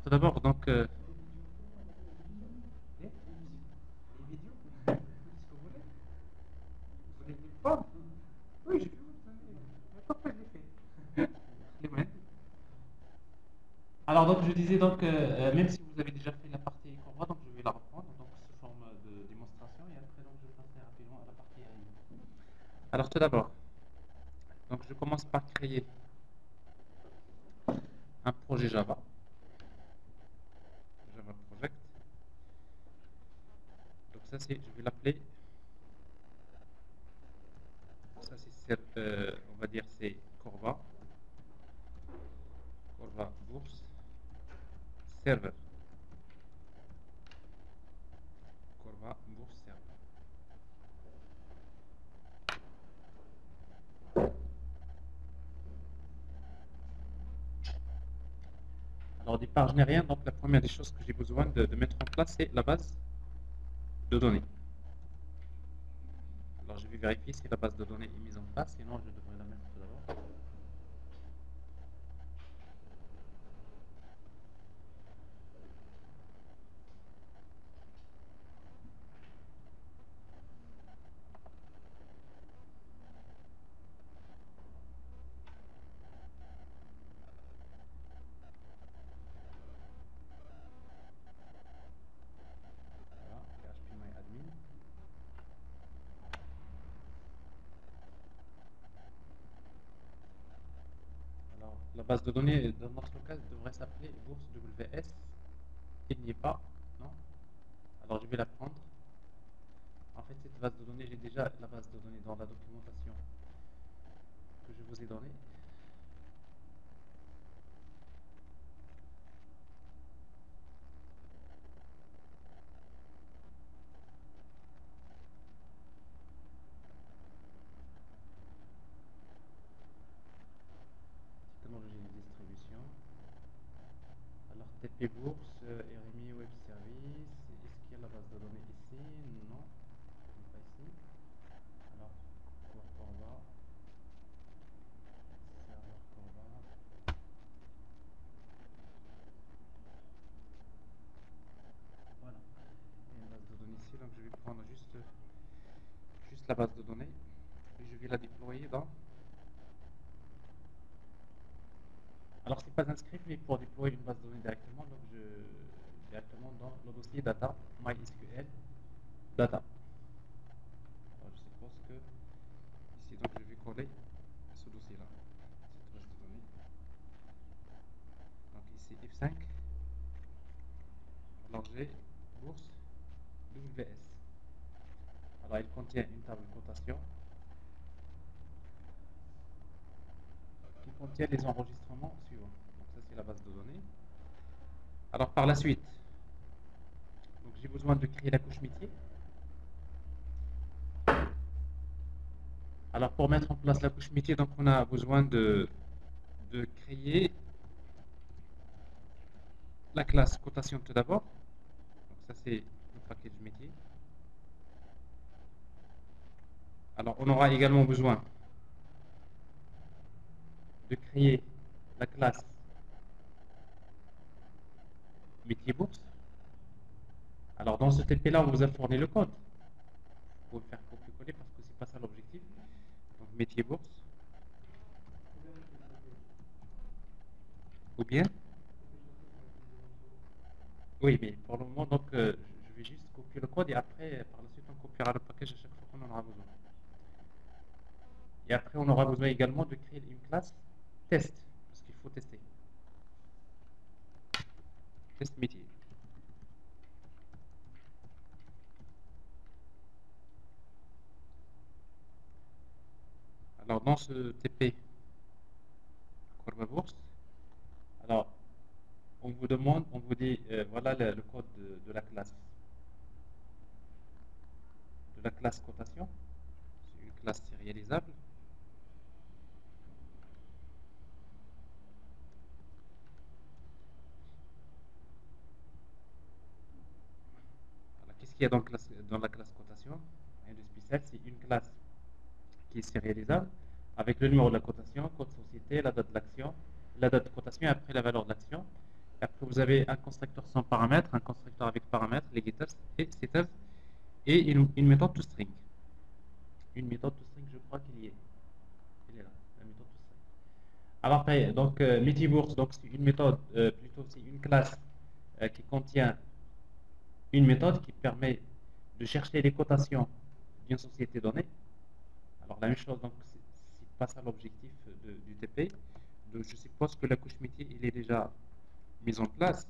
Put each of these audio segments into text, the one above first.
tout d'abord, donc, les vidéos, ce que vous voulez. Vous voulez des formes? Oui, j'ai vu, mais pourquoi je l'ai fait? Les moyens. Alors, donc, je disais donc, même si vous avez déjà fait la partie Canva, donc je vais la reprendre, donc sous forme de démonstration, et après, donc, je passerai rapidement à la partie AI. Alors, tout d'abord, donc, je commence par créer un projet Java, Java Project. Donc, ça, c'est, je vais l'appeler, ça, c'est, on va dire, c'est Corva, Corva Bourse, Server, Corva Bourse Server. Alors, au départ, je n'ai rien, donc la première des choses que j'ai besoin de mettre en place, c'est la base de données. Alors, je vais vérifier si la base de données est mise en place, sinon je devrais la mettre tout d'abord. Voilà, phpMyAdmin. Alors, la base de données, dans notre cas, devrait s'appeler Bourse WS. Il n'y est pas, non? Alors, je vais la prendre. En fait, cette base de données, j'ai déjà la base de données dans la documentation que je vous ai donnée. Technologie de distribution. Alors, TP Bourse, RMI Web Service. Est-ce qu'il y a la base de données ici? Non, pas ici. Alors, Corva, serveur Corva. Voilà. Il y a une base de données ici, donc je vais prendre juste la base de données et je vais la déployer dans. Alors, c'est pas un script, mais pour déployer une base de données directement, donc directement dans le dossier data, MySQL data. Alors, je suppose que ici, donc, je vais coller ce dossier-là, cette base de données. Donc, ici, F5. Alors, j'ai bourse WS. Alors, il contient une table de cotation qui contient les enregistrements suivants. Donc, ça, c'est la base de données. Alors, par la suite, donc j'ai besoin de créer la couche métier. Alors, pour mettre en place la couche métier, donc on a besoin de créer la classe cotation tout d'abord. Donc, ça, c'est le package métier. Alors, on aura également besoin de créer la classe métier bourse. Alors, dans ce TP-là, on vous a fourni le code. Vous pouvez faire copier-coller parce que c'est pas ça l'objectif. Donc, métier bourse. Ou bien? Oui, mais pour le moment, donc, je vais juste copier le code et après, par la suite, on copiera le package à chaque fois qu'on en aura besoin. Et après, on aura besoin également de créer une classe test, parce qu'il faut tester. Test métier. Alors, dans ce TP Corva Bourse, alors, on vous demande, on vous dit, voilà le code de la classe cotation. C'est une classe sérialisable. Qu'est-ce qu'il y a dans la classe cotation? Rien de spécial, c'est une classe qui est sérialisable avec le numéro de la cotation, code société, la date de l'action, la date de cotation et après la valeur de l'action. Après, vous avez un constructeur sans paramètres, un constructeur avec paramètres, les getters et setters, et une méthode toString. Une méthode toString, je crois qu'il y est. Elle est là, la méthode toString. Alors après, donc Metibourse, donc c'est une méthode, plutôt c'est une classe qui contient une méthode qui permet de chercher les cotations d'une société donnée. Alors la même chose, donc c'est pas ça l'objectif du TP. Donc je suppose que la couche métier il est déjà mise en place.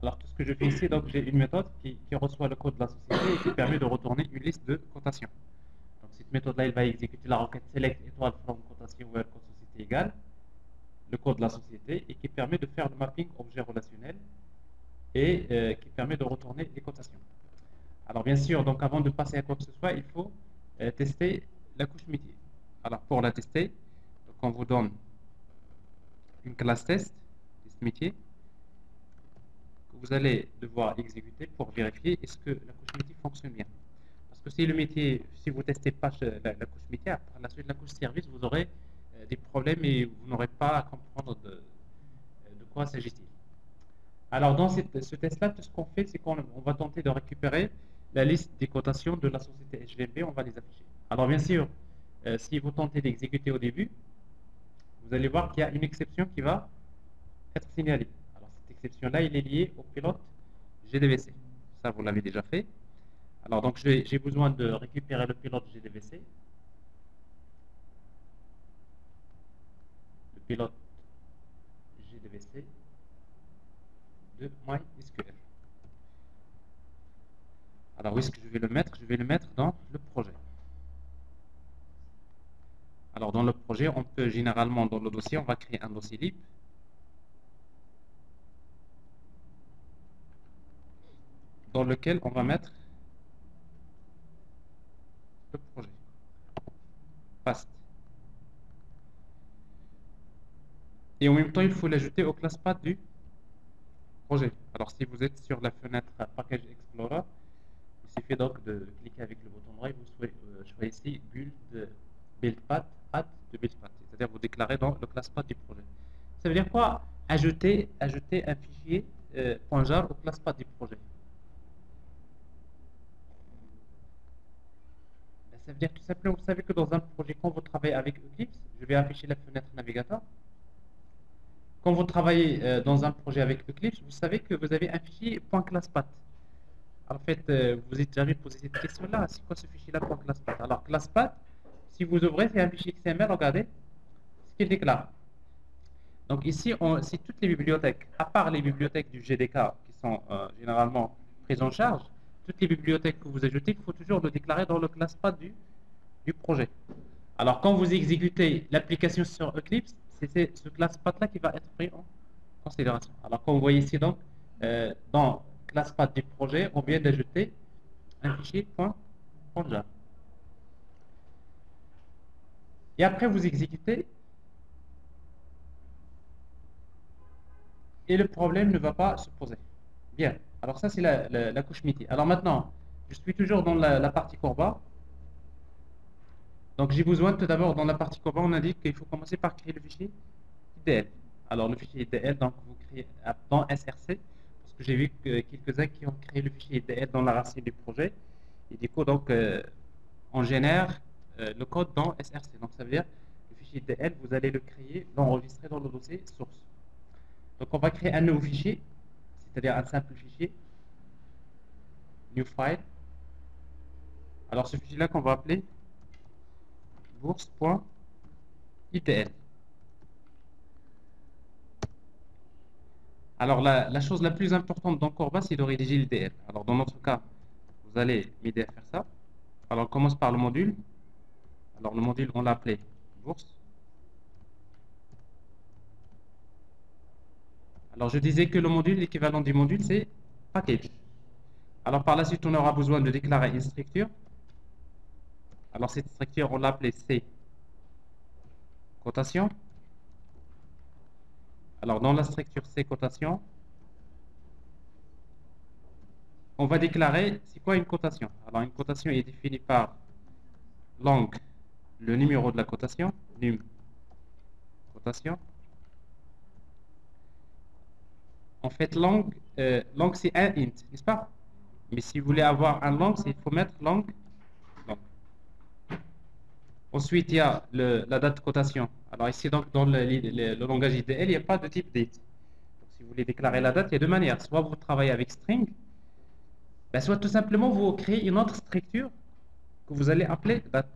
Alors tout ce que je fais ici, donc j'ai une méthode qui reçoit le code de la société et qui permet de retourner une liste de cotations. Donc cette méthode-là, elle va exécuter la requête select étoile from cotation where code société égale le code de la société et qui permet de faire le mapping objet relationnel et qui permet de retourner les cotations. Alors bien sûr, donc avant de passer à quoi que ce soit, il faut tester la couche métier. Alors pour la tester, donc on vous donne une classe test métier que vous allez devoir exécuter pour vérifier est-ce que la couche métier fonctionne bien. Parce que si le métier, si vous ne testez pas la couche métier, par la suite la couche service, vous aurez des problèmes et vous n'aurez pas à comprendre de quoi s'agit-il. Alors dans ce test-là, tout ce qu'on fait, c'est qu'on va tenter de récupérer la liste des cotations de la société HVP, on va les afficher. Alors bien sûr, si vous tentez d'exécuter au début, vous allez voir qu'il y a une exception qui va être signalée. Alors cette exception-là, elle est liée au pilote GDVC. Ça, vous l'avez déjà fait. Alors donc j'ai besoin de récupérer le pilote GDVC. Le pilote GDVC de MySQL. Alors où est-ce que je vais le mettre? Je vais le mettre dans le projet. Alors dans le projet, on peut généralement dans le dossier, on va créer un dossier lib dans lequel on va mettre le projet. Past. Et en même temps, il faut l'ajouter aux classes path du projet. Alors si vous êtes sur la fenêtre Package Explorer, il suffit donc de cliquer avec le bouton droit et vous choisissez build path add de build path. C'est-à-dire vous déclarez dans le class path du projet. Ça veut dire quoi? Ajouter un fichier .jar au class path du projet. Ça veut dire tout simplement, vous savez que dans un projet, quand vous travaillez avec Eclipse, je vais afficher la fenêtre navigateur. Quand vous travaillez dans un projet avec Eclipse, vous savez que vous avez un fichier .classpath. En fait, vous êtes jamais posé cette question-là. C'est quoi ce fichier-là .classpath? Alors, classpath, si vous ouvrez, c'est un fichier XML, regardez ce qu'il déclare. Donc ici, c'est toutes les bibliothèques, à part les bibliothèques du GDK qui sont généralement prises en charge, toutes les bibliothèques que vous ajoutez, il faut toujours le déclarer dans le classpath du projet. Alors quand vous exécutez l'application sur Eclipse, c'est ce classpath-là qui va être pris en considération. Alors comme vous voyez ici donc, dans classpath du projet, on vient d'ajouter un fichier .jar. Et après vous exécutez, et le problème ne va pas se poser. Bien, alors ça c'est la couche métier. Alors maintenant, je suis toujours dans la partie Corba. Donc j'ai besoin tout d'abord dans la partie Corba, on indique qu'il faut commencer par créer le fichier IDL. Alors le fichier IDL, donc vous créez dans SRC, parce que j'ai vu que quelques-uns qui ont créé le fichier IDL dans la racine du projet. Et du coup, donc, on génère le code dans SRC. Donc ça veut dire le fichier IDL, vous allez le créer, l'enregistrer dans le dossier source. Donc on va créer un nouveau fichier, c'est-à-dire un simple fichier, new file. Alors ce fichier-là qu'on va appeler bourse.idl. Alors la chose la plus importante dans Corba, c'est de rédiger l'IDL. Alors dans notre cas, vous allez m'aider à faire ça. Alors on commence par le module. Alors le module, on l'a appelé bourse. Alors je disais que le module, l'équivalent du module, c'est package. Alors par la suite, on aura besoin de déclarer une structure. Alors cette structure, on l'a appelée C cotation. Alors dans la structure C cotation, on va déclarer, c'est quoi une cotation? Alors une cotation est définie par long le numéro de la cotation, num cotation. En fait, long c'est un int, n'est-ce pas? Mais si vous voulez avoir un long, il faut mettre long. Ensuite, il y a la date de cotation. Alors ici, donc, dans le langage IDL, il n'y a pas de type date. Donc, si vous voulez déclarer la date, il y a deux manières. Soit vous travaillez avec string, ben, soit tout simplement vous créez une autre structure que vous allez appeler date,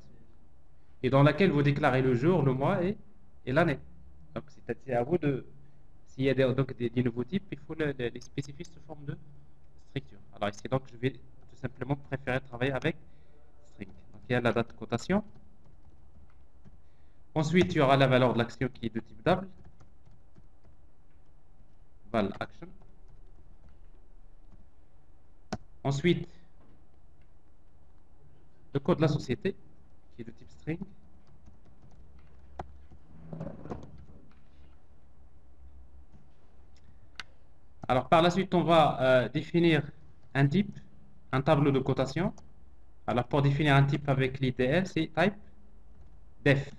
et dans laquelle vous déclarez le jour, le mois et l'année. Donc c'est à vous de... S'il y a des nouveaux types, il faut les spécifier sous forme de structure. Alors ici, donc, je vais tout simplement préférer travailler avec string. Donc il y a la date de cotation. Ensuite, il y aura la valeur de l'action qui est de type double, val action. Ensuite, le code de la société qui est de type string. Alors, par la suite, on va définir un type, un tableau de cotation. Alors, pour définir un type avec l'IDL, c'est type def.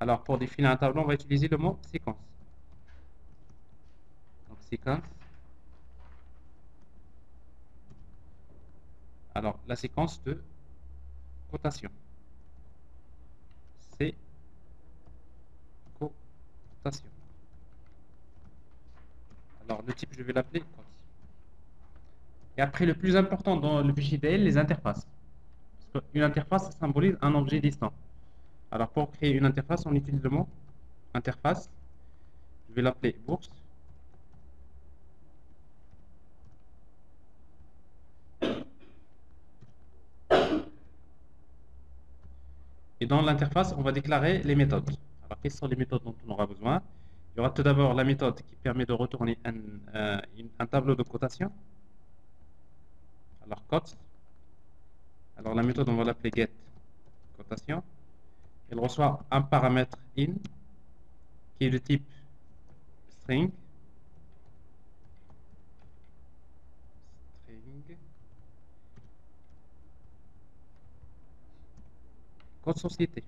Alors, pour définir un tableau, on va utiliser le mot séquence. Donc, séquence. Alors, la séquence de cotation. C'est cotation. Alors, le type, je vais l'appeler code. Et après, le plus important dans le fichier IDL, les interfaces. Parce qu'une interface, ça symbolise un objet distant. Alors, pour créer une interface, on utilise le mot interface. Je vais l'appeler bourse. Et dans l'interface, on va déclarer les méthodes. Alors, quelles sont les méthodes dont on aura besoin? Il y aura tout d'abord la méthode qui permet de retourner un tableau de cotation. Alors, cotes. Alors, la méthode, on va l'appeler get cotation. Elle reçoit un paramètre in qui est de type string. Code société.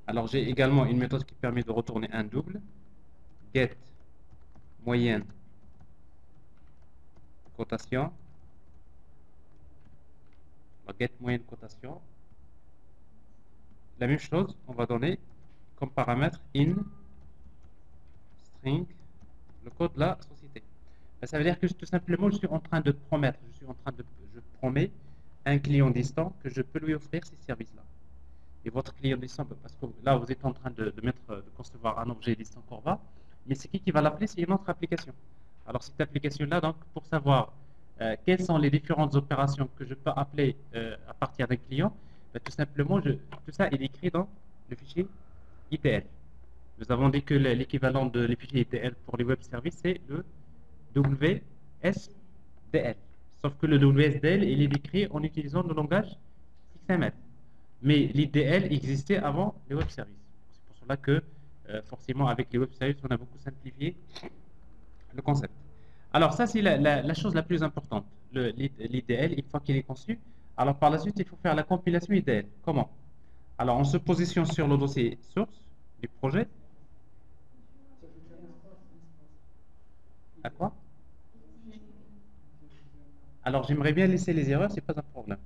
Alors, j'ai également une méthode qui permet de retourner un double. Get moyenne cotation. Alors, get moyenne cotation. La même chose, on va donner comme paramètre in string le code de la société. Ça veut dire que tout simplement, je suis en train de promettre, je promets un client distant que je peux lui offrir ces services-là. Et votre client distant, parce que là, vous êtes en train de concevoir un objet distant Corva, mais c'est qui va l'appeler? C'est une autre application. Alors, cette application-là, donc, pour savoir quelles sont les différentes opérations que je peux appeler à partir d'un client, tout simplement, tout ça est écrit dans le fichier ITL. Nous avons dit que l'équivalent de les fichiers ITL pour les web services, c'est le WSDL. Sauf que le WSDL, il est décrit en utilisant le langage XML. Mais l'IDL existait avant les web services. C'est pour cela que, forcément, avec les web services, on a beaucoup simplifié le concept. Alors, ça, c'est la chose la plus importante. L'IDL, une fois qu'il est conçu, alors par la suite, il faut faire la compilation IDL. Comment? Alors, on se positionne sur le dossier source du projet. À quoi? Alors, j'aimerais bien laisser les erreurs, c'est pas un problème.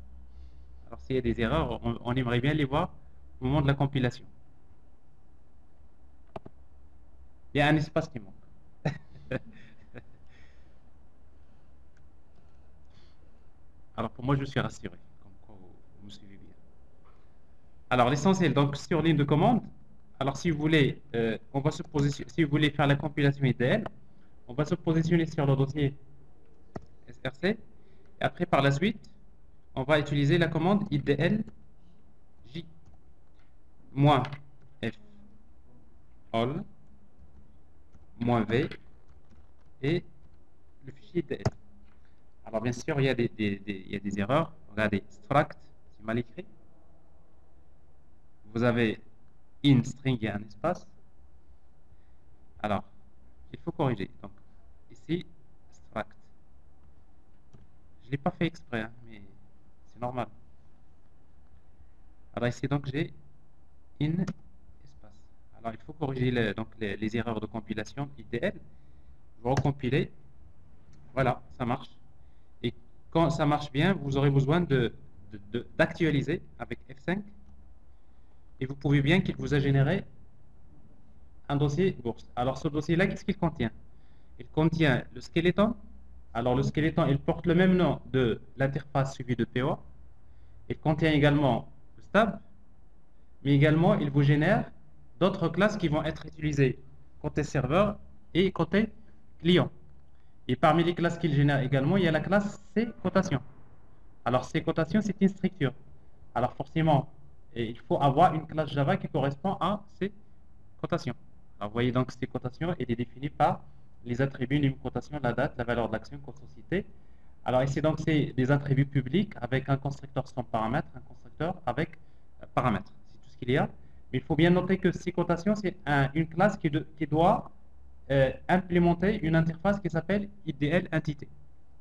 Alors, s'il y a des erreurs, on aimerait bien les voir au moment de la compilation. Il y a un espace qui manque. Alors, pour moi, je suis rassuré, comme quoi vous me suivez bien. Alors, l'essentiel, donc, sur ligne de commande, alors, si vous voulez, on va se positionner, si vous voulez faire la compilation IDL, on va se positionner sur le dossier SRC, et après, par la suite, on va utiliser la commande IDL J -f all -v et le fichier IDL. Alors, bien sûr, il y a des erreurs. Regardez, struct, c'est mal écrit. Vous avez in string et un espace. Alors, il faut corriger. Donc, ici, struct. Je ne l'ai pas fait exprès, hein, mais c'est normal. Alors ici, donc, j'ai in espace. Alors, il faut corriger donc, les erreurs de compilation IDL. Vous recompilez. Voilà, ça marche. Et quand ça marche bien, vous aurez besoin d'actualiser avec F5. Et vous pouvez bien qu'il vous a généré un dossier bourse. Alors, ce dossier-là, qu'est-ce qu'il contient? Il contient le skeleton. Alors, le skeleton, il porte le même nom de l'interface suivie de PO. Il contient également le stab, mais également, il vous génère d'autres classes qui vont être utilisées côté serveur et côté client. Et parmi les classes qu'il génère également, il y a la classe C cotation. Alors, C cotation, c'est une structure. Alors, forcément, il faut avoir une classe Java qui correspond à C cotation. Alors, vous voyez donc C cotation, elle est définie par les attributs numéro cotation, la date, la valeur de l'action, code-société. Alors, ici, donc, c'est des attributs publics avec un constructeur sans paramètres, un constructeur avec paramètres. C'est tout ce qu'il y a. Mais il faut bien noter que C cotation, c'est une classe qui doit implémenter une interface qui s'appelle IDL entité,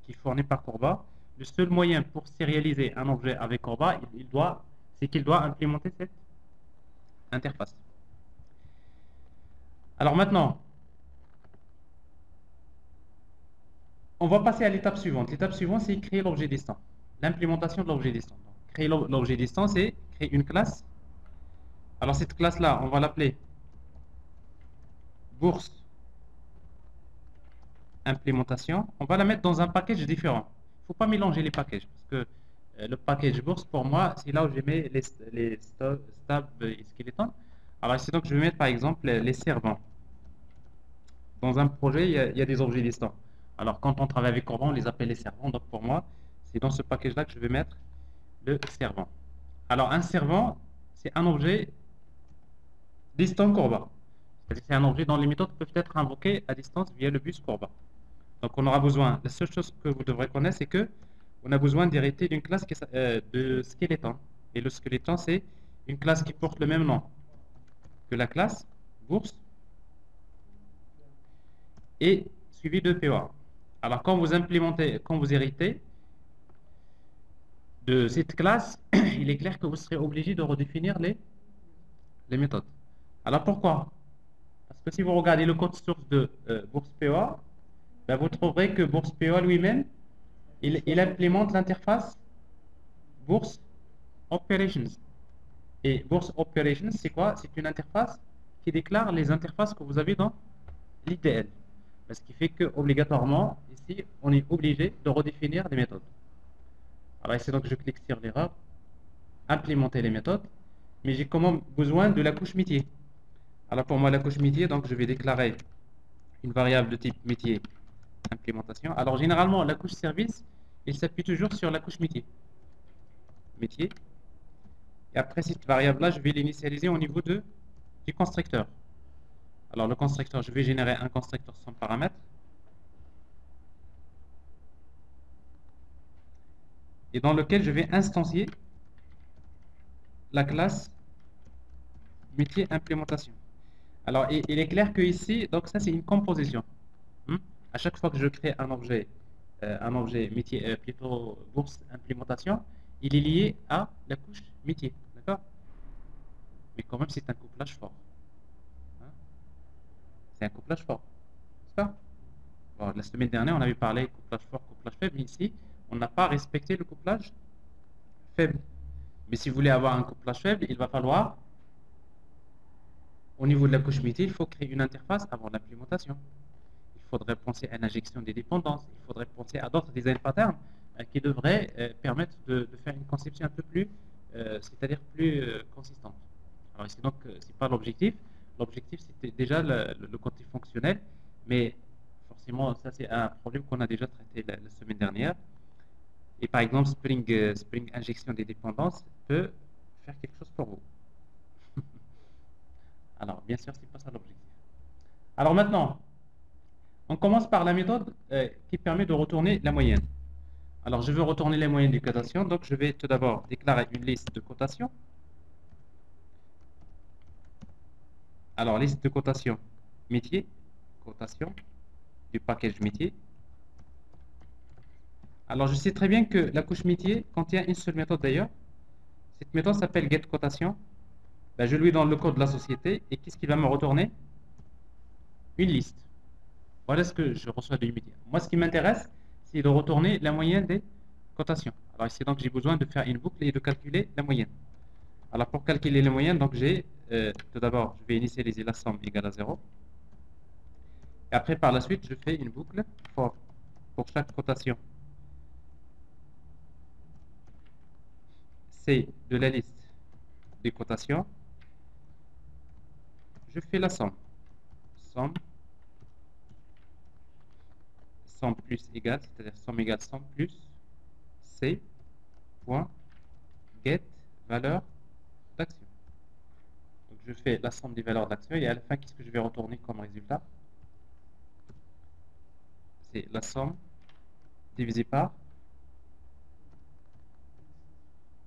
qui est fournie par Corba. Le seul moyen pour sérialiser un objet avec Corba, c'est qu'il doit implémenter cette interface. Alors maintenant, on va passer à l'étape suivante. L'étape suivante, c'est créer l'objet distant. L'implémentation de l'objet distant. Créer l'objet distant, c'est créer une classe. Alors cette classe-là, on va l'appeler bourse implémentation. On va la mettre dans un package différent. Il ne faut pas mélanger les packages parce que le package bourse, pour moi, c'est là où je mets les stab et skeleton. Alors ici, donc, je vais mettre par exemple les servants. Dans un projet, il y a des objets distants. Alors quand on travaille avec Corba, on les appelle les servants. Donc pour moi, c'est dans ce package-là que je vais mettre le servant. Alors un servant, c'est un objet distant Corba. C'est-à-dire que c'est un objet dont les méthodes peuvent être invoquées à distance via le bus Corba. Donc on aura besoin, la seule chose que vous devrez connaître, c'est que on a besoin d'hériter d'une classe de skeleton. Et le skeleton, c'est une classe qui porte le même nom que la classe bourse et suivi de POA. Alors quand vous héritez de cette classe, il est clair que vous serez obligé de redéfinir les méthodes. Alors pourquoi? Parce que si vous regardez le code source de bourse POA, ben vous trouverez que bourse POA lui-même, il implémente l'interface bourse operations. Et bourse operations, c'est quoi? C'est une interface qui déclare les interfaces que vous avez dans l'IDL. Ce qui fait que obligatoirement, ici, on est obligé de redéfinir les méthodes. Alors ici, donc, je clique sur l'erreur, implémenter les méthodes, mais j'ai quand même besoin de la couche métier. Alors pour moi, la couche métier, donc je vais déclarer une variable de type métier implémentation. Alors généralement, la couche service, il s'appuie toujours sur la couche métier. Métier. Et après cette variable-là, je vais l'initialiser au niveau du constructeur. Alors le constructeur, je vais générer un constructeur sans paramètres. Et dans lequel je vais instancier la classe métier implémentation. Alors il est clair que ici, donc ça c'est une composition. À chaque fois que je crée un objet métier, plutôt bourse implémentation, il est lié à la couche métier. D'accord? Mais quand même c'est un couplage fort. C'est un couplage fort. C'est ça? Bon, la semaine dernière, on avait parlé couplage fort, couplage faible. Mais ici, on n'a pas respecté le couplage faible. Mais si vous voulez avoir un couplage faible, il va falloir, au niveau de la couche métier, il faut créer une interface avant l'implémentation. Il faudrait penser à l'injection des dépendances. Il faudrait penser à d'autres design patterns qui devraient permettre de faire une conception un peu plus, c'est-à-dire plus consistante. Alors ici, donc, c'est pas l'objectif. L'objectif, c'était déjà le côté fonctionnel, mais forcément, ça c'est un problème qu'on a déjà traité la semaine dernière. Et par exemple, Spring injection des dépendances peut faire quelque chose pour vous. Alors, bien sûr, c'est pas ça l'objectif. Alors maintenant, on commence par la méthode qui permet de retourner la moyenne. Alors, je veux retourner les moyennes des cotations, donc je vais tout d'abord déclarer une liste de cotations. Alors, liste de cotation métier, cotation du package métier. Alors, je sais très bien que la couche métier contient une seule méthode d'ailleurs, Cette méthode s'appelle getCotation. Ben, je lui donne le code de la société et qu'est-ce qu'il va me retourner? Une liste. Voilà ce que je reçois de l'immédiat. Moi, ce qui m'intéresse, c'est de retourner la moyenne des cotations. Alors ici, donc, j'ai besoin de faire une boucle et de calculer la moyenne. Alors, pour calculer la moyenne, donc j'ai tout d'abord, je vais initialiser la somme égale à 0. Et après, par la suite, je fais une boucle pour chaque cotation C de la liste des cotations. Je fais la somme. Somme plus égale, c'est-à-dire somme égale somme plus C point get valeur d'action. Donc je fais la somme des valeurs d'action et à la fin, qu'est-ce que je vais retourner comme résultat? C'est la somme divisée par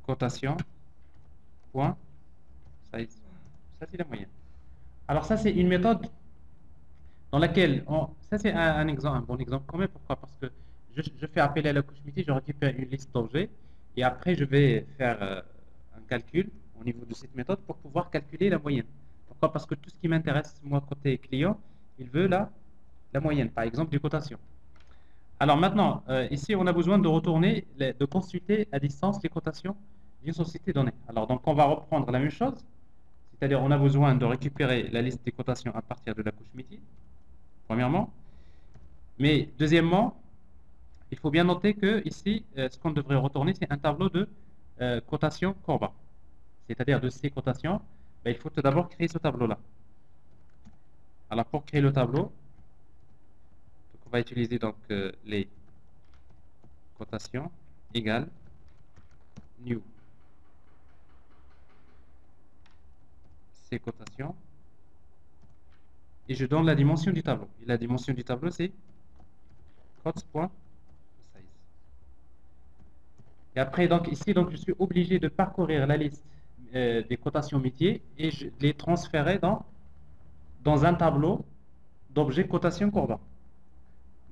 cotation point size. Ça, c'est la moyenne. Alors ça, c'est une méthode dans laquelle, ça c'est un exemple, un bon exemple quand même. Pourquoi? Parce que je fais appel à la couche métier, je récupère une liste d'objets et après je vais faire un calcul au niveau de cette méthode pour pouvoir calculer la moyenne. Pourquoi? Parce que tout ce qui m'intéresse, moi, côté client, il veut la moyenne, par exemple, des cotations. Alors maintenant, ici, on a besoin de retourner, de consulter à distance les cotations d'une société donnée. Alors donc, on va reprendre la même chose, c'est-à-dire on a besoin de récupérer la liste des cotations à partir de la couche métier, premièrement. Mais deuxièmement, il faut bien noter que ici, ce qu'on devrait retourner, c'est un tableau de cotation Corba. C'est-à-dire de ces cotations, ben, il faut tout d'abord créer ce tableau-là. Alors pour créer le tableau, donc on va utiliser donc les cotations égale new ces cotations et je donne la dimension du tableau. Et la dimension du tableau, c'est cotes.size. Et après, donc ici, donc, je suis obligé de parcourir la liste des cotations métiers et je les transférer dans un tableau d'objets cotation Corba.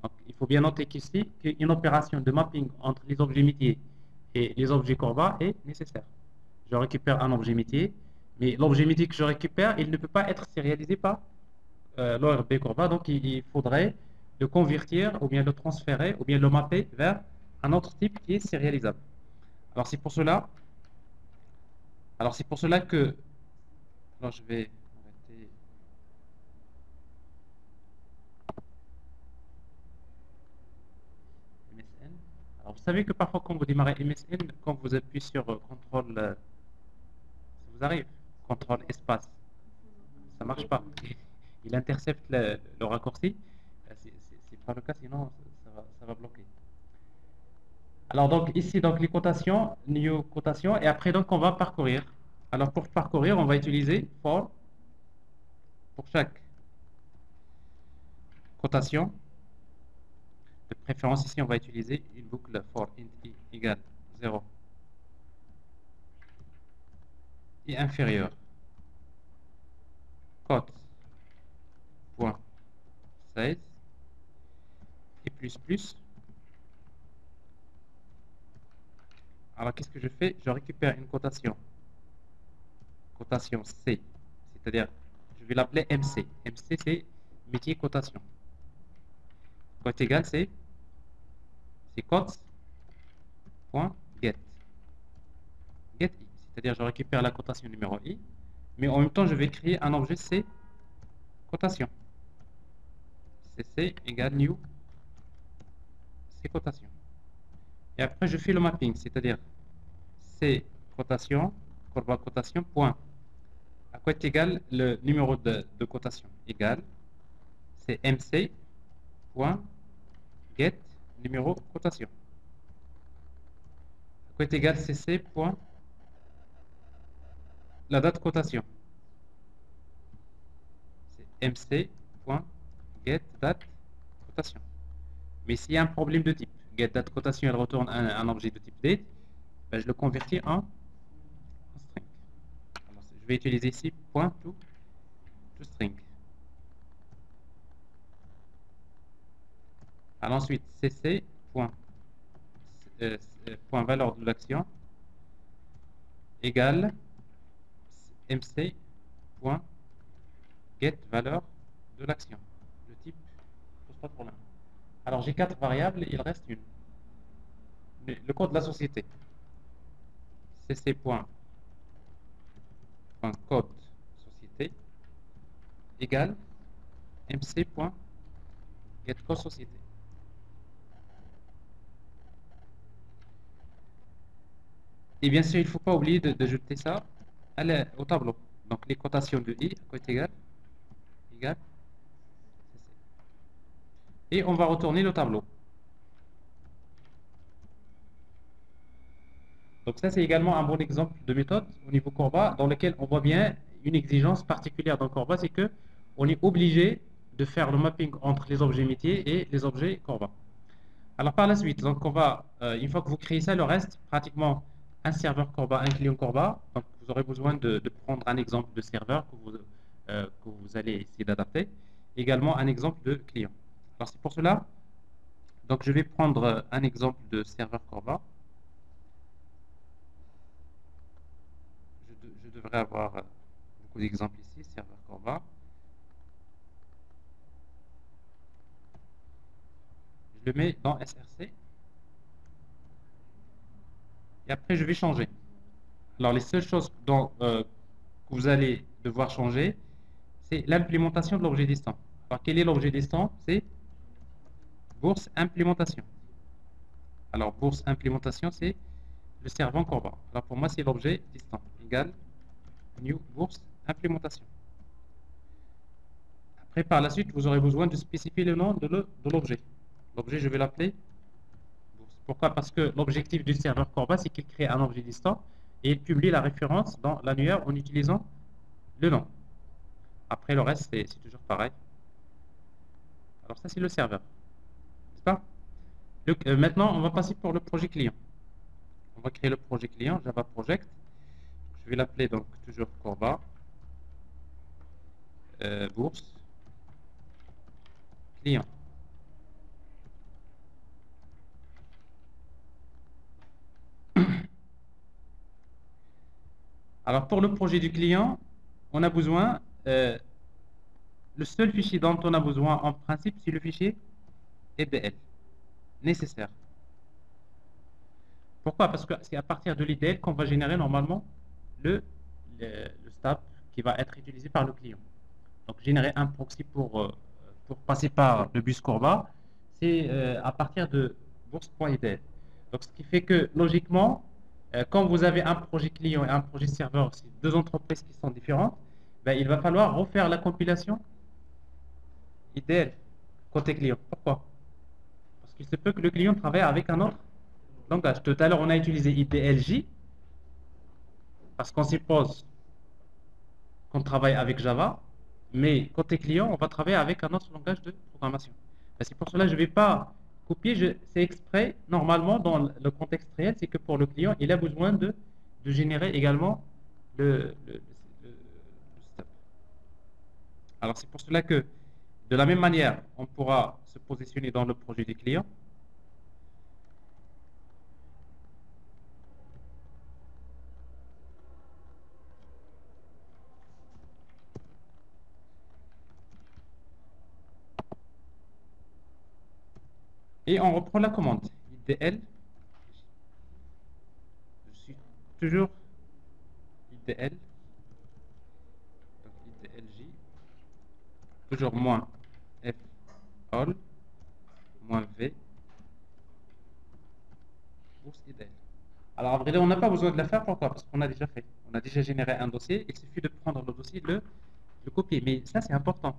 Donc, il faut bien noter qu'ici, qu'une opération de mapping entre les objets métiers et les objets Corba est nécessaire. Je récupère un objet métier, mais l'objet métier que je récupère, il ne peut pas être sérialisé par l'ORB Corba, donc il faudrait le convertir ou bien le transférer ou bien le mapper vers un autre type qui est sérialisable. Alors c'est pour cela que alors je vais arrêter. MSN. Alors vous savez que parfois quand vous démarrez MSN, quand vous appuyez sur contrôle, ça vous arrive, contrôle espace, ça marche pas. Il intercepte le raccourci. C'est pas le cas, sinon ça va bloquer. Alors donc ici donc les cotations, new cotation, et après donc on va parcourir. Alors pour parcourir, on va utiliser for pour chaque cotation. De préférence ici on va utiliser une boucle for int i égale 0 et inférieur cote.size et plus. Alors qu'est-ce que je fais? Je récupère une cotation C, c'est-à-dire je vais l'appeler MC. MC c'est métier cotation. Cote égale c'est cotes.get. Get i, c'est-à-dire je récupère la cotation numéro i, mais en même temps je vais créer un objet C cotation. CC égale new C cotation. Et après je fais le mapping, c'est-à-dire C cotation, Corba cotation, point. À quoi est égal le numéro de cotation? Égal, c'est MC, point, get, numéro cotation. À quoi est égal CC, point, la date cotation. C'est MC, point, get, date, cotation. Mais s'il y a un problème de type, get, date, cotation, elle retourne un objet de type date, ben je le convertis en string. Alors, je vais utiliser ici point to string. Alors ensuite, cc point valeur de l'action égale mc.get valeur de l'action. Le type ne pose pas de problème. Alors j'ai 4 variables, il reste une. Le code de la société. cc.code société égale mc.getCodeSociété. Et bien sûr, il ne faut pas oublier de jeter ça au tableau. Donc les cotations de i, à quoi est égal cc. Et on va retourner le tableau. Donc ça, c'est également un bon exemple de méthode au niveau Corba dans lequel on voit bien une exigence particulière dans Corba, c'est que on est obligé de faire le mapping entre les objets métiers et les objets Corba. Alors par la suite, donc on va, une fois que vous créez ça, le reste, pratiquement un serveur Corba, un client Corba. Donc vous aurez besoin de prendre un exemple de serveur que vous allez essayer d'adapter. Également un exemple de client. Alors c'est pour cela, donc je vais prendre un exemple de serveur Corba. Je devrais avoir beaucoup d'exemples ici, serveur Corba. Je le mets dans SRC. Et après, je vais changer. Alors, les seules choses que vous allez devoir changer, c'est l'implémentation de l'objet distant. Alors, quel est l'objet distant? C'est bourse implémentation. Alors, bourse implémentation, c'est le servant Corba. Alors, pour moi, c'est l'objet distant. Égal new bourse implémentation. Après, par la suite, vous aurez besoin de spécifier le nom de l'objet. L'objet, je vais l'appeler bourse. Pourquoi? Parce que l'objectif du serveur Corba, c'est qu'il crée un objet distant et il publie la référence dans l'annuaire en utilisant le nom. Après, le reste, c'est toujours pareil. Alors ça, c'est le serveur. N'est-ce pas? Maintenant, on va passer pour le projet client. On va créer le projet client, Java Project. Je vais l'appeler donc toujours Corba. Bourse. Client. Alors, pour le projet du client, on a besoin, le seul fichier dont on a besoin en principe, c'est le fichier IDL, nécessaire. Pourquoi? Parce que c'est à partir de l'IDL qu'on va générer normalement le step qui va être utilisé par le client. Donc, générer un proxy pour passer par le bus Corba, c'est à partir de bourse.idl. Donc, ce qui fait que, logiquement, quand vous avez un projet client et un projet serveur, c'est deux entreprises qui sont différentes, ben, il va falloir refaire la compilation IDL côté client. Pourquoi? Parce qu'il se peut que le client travaille avec un autre langage. Tout à l'heure, on a utilisé IDLJ parce qu'on suppose qu'on travaille avec Java, mais côté client, on va travailler avec un autre langage de programmation. Ben, c'est pour cela que je ne vais pas copier, c'est exprès, normalement, dans le contexte réel, c'est que pour le client, il a besoin de générer également le step. Alors, c'est pour cela que, de la même manière, on pourra se positionner dans le projet du client. Et on reprend la commande. IDL. Je suis toujours IDL. Donc IDLJ. Toujours moins F all moins V. Bourse IDL. Alors, en vrai, on n'a pas besoin de la faire. Pourquoi? Parce qu'on a déjà fait. On a déjà généré un dossier. Il suffit de prendre le dossier, de le copier. Mais ça, c'est important.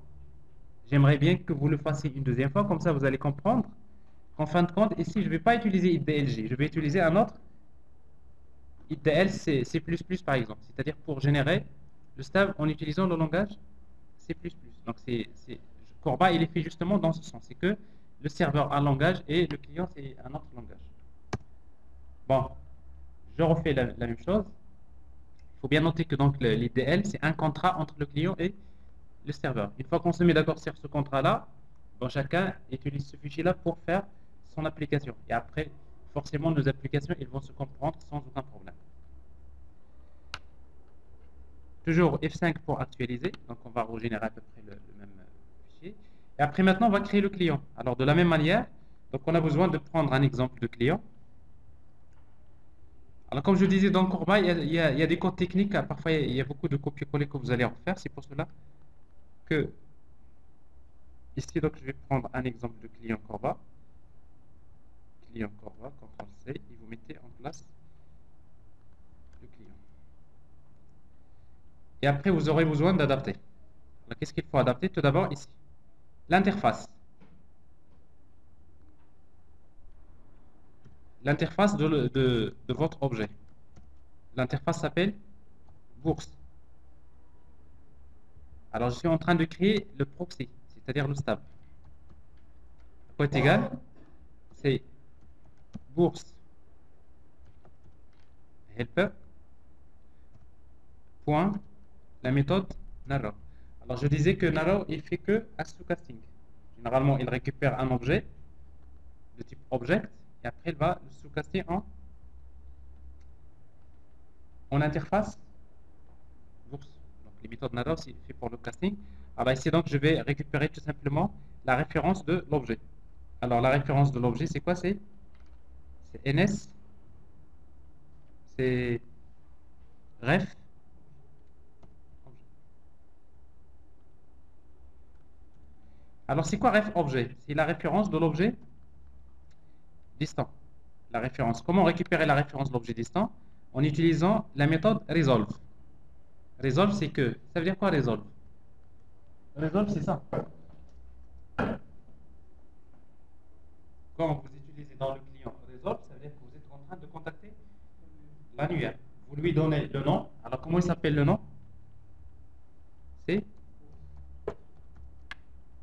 J'aimerais bien que vous le fassiez une deuxième fois. Comme ça, vous allez comprendre qu'en fin de compte, ici, je ne vais pas utiliser IDLJ. Je vais utiliser un autre IDL C++, par exemple. C'est-à-dire pour générer le stable en utilisant le langage C++. Donc, Corba, il est fait justement dans ce sens. C'est que le serveur a un langage et le client, c'est un autre langage. Bon, je refais la même chose. Il faut bien noter que donc l'IDL, c'est un contrat entre le client et le serveur. Une fois qu'on se met d'accord sur ce contrat-là, bon, chacun utilise ce fichier-là pour faire son application. Et après, forcément, nos applications, elles vont se comprendre sans aucun problème. Toujours F5 pour actualiser. Donc on va régénérer à peu près le même fichier. Et après maintenant, on va créer le client. Alors de la même manière, donc on a besoin de prendre un exemple de client. Alors comme je disais dans Corba, il y a des codes techniques. Parfois, il y a beaucoup de copier-coller que vous allez refaire. C'est pour cela que ici, donc, je vais prendre un exemple de client Corba. Client Corba, CTRL-C, et vous mettez en place le client. Et après, vous aurez besoin d'adapter. Alors, qu'est-ce qu'il faut adapter? Tout d'abord, ici, l'interface. L'interface de votre objet. L'interface s'appelle bourse. Alors, je suis en train de créer le proxy, c'est-à-dire le stab. À quoi est égal? C'est bourse helper point la méthode narrow. Alors, je disais que narrow, il fait que un sous-casting. Généralement, il récupère un objet de type object et après, il va le sous-caster en interface bourse. Donc, les méthodes narrow, c'est fait pour le casting. Alors, ici, donc, je vais récupérer tout simplement la référence de l'objet. Alors, la référence de l'objet, c'est quoi? C'est ns, c'est ref. Alors, c'est quoi ref objet? C'est la référence de l'objet distant. La référence. Comment récupérer la référence de l'objet distant? En utilisant la méthode resolve. Resolve, c'est que... Ça veut dire quoi resolve? Resolve, c'est ça. Quand vous utilisez dans le client resolve, ça veut dire que vous êtes en train de contacter l'annuaire. Vous lui donnez le nom. Alors, comment il s'appelle le nom? C'est...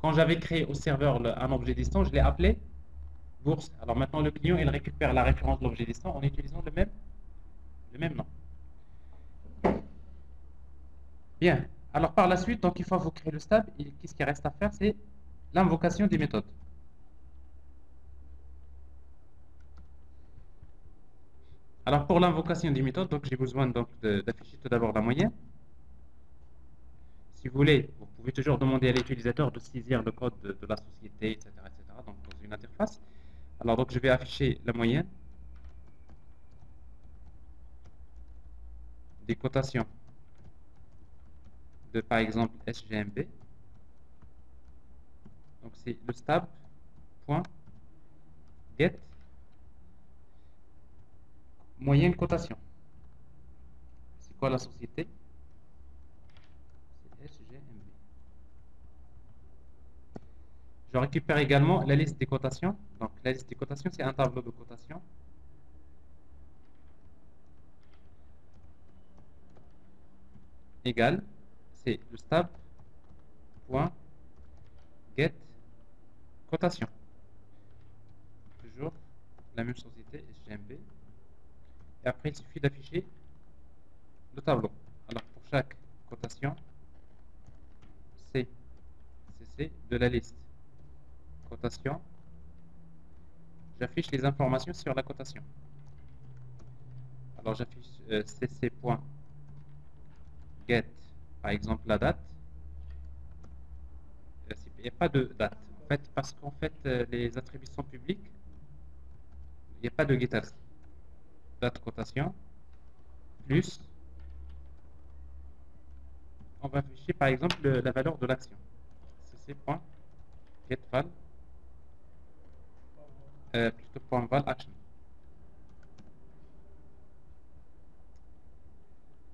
Quand j'avais créé au serveur un objet distant, je l'ai appelé bourse. Alors maintenant, le client, il récupère la référence de l'objet distant en utilisant le même nom. Bien. Alors par la suite, donc une fois que vous créez le stab, qu'est-ce qui reste à faire? C'est l'invocation des méthodes. Alors pour l'invocation des méthodes, donc j'ai besoin donc d'afficher tout d'abord la moyenne. Si vous voulez, vous pouvez toujours demander à l'utilisateur de saisir le code de la société, etc., donc dans une interface. Alors donc je vais afficher la moyenne des cotations de par exemple SGMB. Donc c'est le stab.get moyenne cotation. C'est quoi la société? C'est SGMB. Je récupère également la liste des cotations. Donc la liste des cotations, c'est un tableau de cotations. Égal, c'est le stab.get cotation. Toujours la même société, SGMB. Et après, il suffit d'afficher le tableau. Alors, pour chaque cotation, c'est de la liste cotation. J'affiche les informations sur la cotation. Alors, j'affiche cc.get, par exemple, la date. Il n'y a pas de date. En fait, parce qu'en fait, les attributions publiques, il n'y a pas de getters. Date cotation, plus, on va afficher par exemple la valeur de l'action. cc.getVal, plutôt .val action.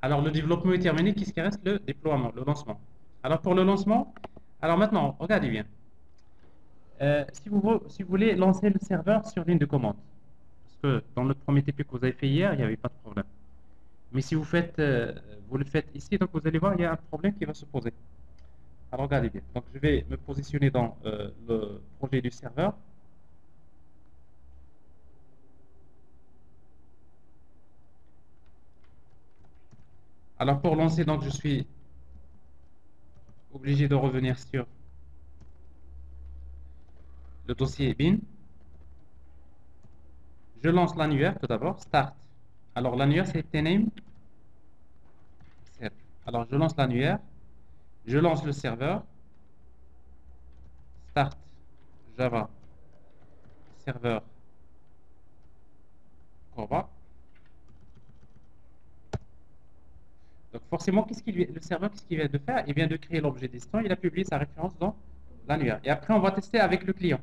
Alors le développement est terminé, qu'est-ce qui reste? Le déploiement, le lancement. Alors pour le lancement, alors maintenant, regardez bien. Si vous voulez lancer le serveur sur ligne de commande, parce que dans le premier TP que vous avez fait hier, il n'y avait pas de problème. Mais si vous le faites ici, donc vous allez voir, il y a un problème qui va se poser. Alors regardez bien. Donc je vais me positionner dans le projet du serveur. Alors pour lancer, donc je suis obligé de revenir sur le dossier bin. Je lance l'annuaire tout d'abord, start. Alors l'annuaire c'est tname. Alors, je lance l'annuaire, je lance le serveur, start Java serveur Corba. Donc, forcément, le serveur, qu'est-ce qu'il vient de faire? Il vient de créer l'objet destin, il a publié sa référence dans l'annuaire. Et après, on va tester avec le client.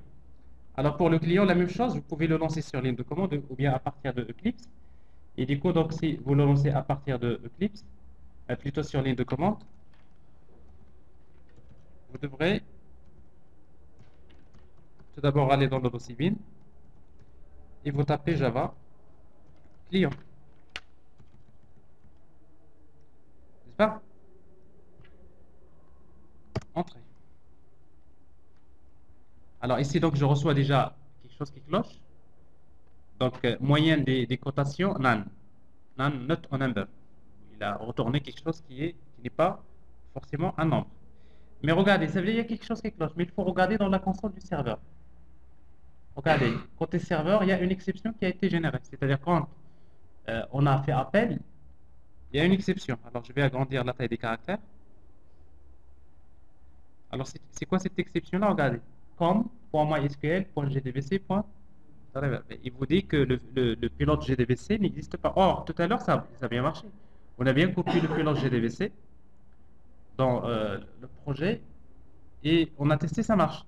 Alors, pour le client, la même chose, vous pouvez le lancer sur ligne de commande ou bien à partir de Eclipse. Et du coup, donc, si vous le lancez à partir de Eclipse, plutôt sur ligne de commande, vous devrez tout d'abord aller dans le dossier bin et vous tapez Java client. N'est-ce pas? Entrée. Alors ici, donc, je reçois déjà quelque chose qui cloche. Donc, moyenne des cotations, none. None, not a number. Il a retourné quelque chose qui n'est pas forcément un nombre. Mais regardez, ça veut dire qu'il y a quelque chose qui cloche. Mais il faut regarder dans la console du serveur. Regardez, côté serveur, il y a une exception qui a été générée. C'est-à-dire quand on a fait appel, il y a une exception. Alors, je vais agrandir la taille des caractères. Alors, c'est quoi cette exception-là? Regardez. com.mysql.gdbc. Il vous dit que le pilote GDBC n'existe pas. Or, tout à l'heure, ça a bien marché. On a bien copié le pilote GDBC dans le projet et on a testé, ça marche.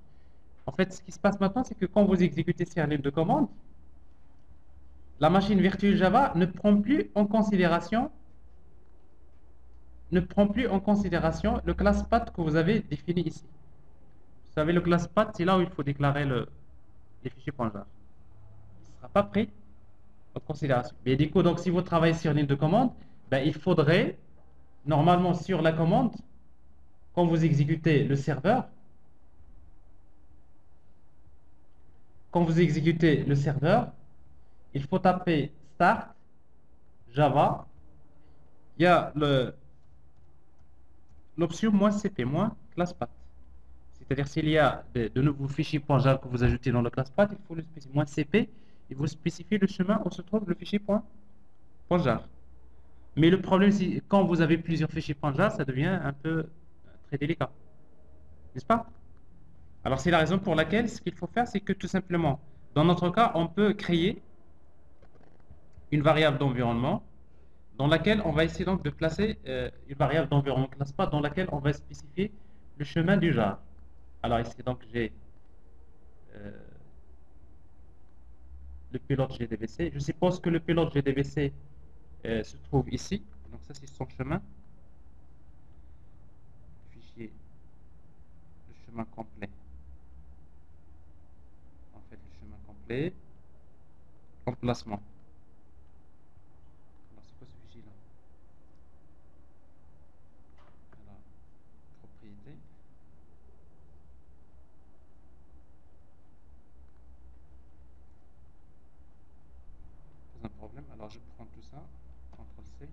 En fait, ce qui se passe maintenant, c'est que quand vous exécutez sur ligne de commande, la machine virtuelle Java ne prend plus en considération le class path que vous avez défini ici. Vous savez, le class path, c'est là où il faut déclarer les fichiers .jar. Il ne sera pas pris en considération. Mais du coup, donc, si vous travaillez sur ligne de commande, ben, il faudrait, normalement, sur la commande, quand vous exécutez le serveur, il faut taper start Java. Il y a l'option -cp, -class path. C'est-à-dire s'il y a de nouveaux fichiers .jar que vous ajoutez dans le class path, il faut le spécifier -cp et vous spécifiez le chemin où se trouve le fichier .jar. Mais le problème, c'est quand vous avez plusieurs fichiers .jar, ça devient un peu très délicat. N'est-ce pas? Alors c'est la raison pour laquelle ce qu'il faut faire, c'est que tout simplement, dans notre cas, on peut créer une variable d'environnement dans laquelle on va essayer donc de placer une variable d'environnement class path dans laquelle on va spécifier le chemin du jar. Alors ici donc j'ai le pilote GDBC. Je suppose que le pilote GDBC se trouve ici. Donc ça c'est son chemin. Fichier, le chemin complet. En fait le chemin complet. Emplacement. Alors c'est quoi ce fichier là? Alors, propriété. Pas un problème. Alors je prends tout ça. CTRL-C.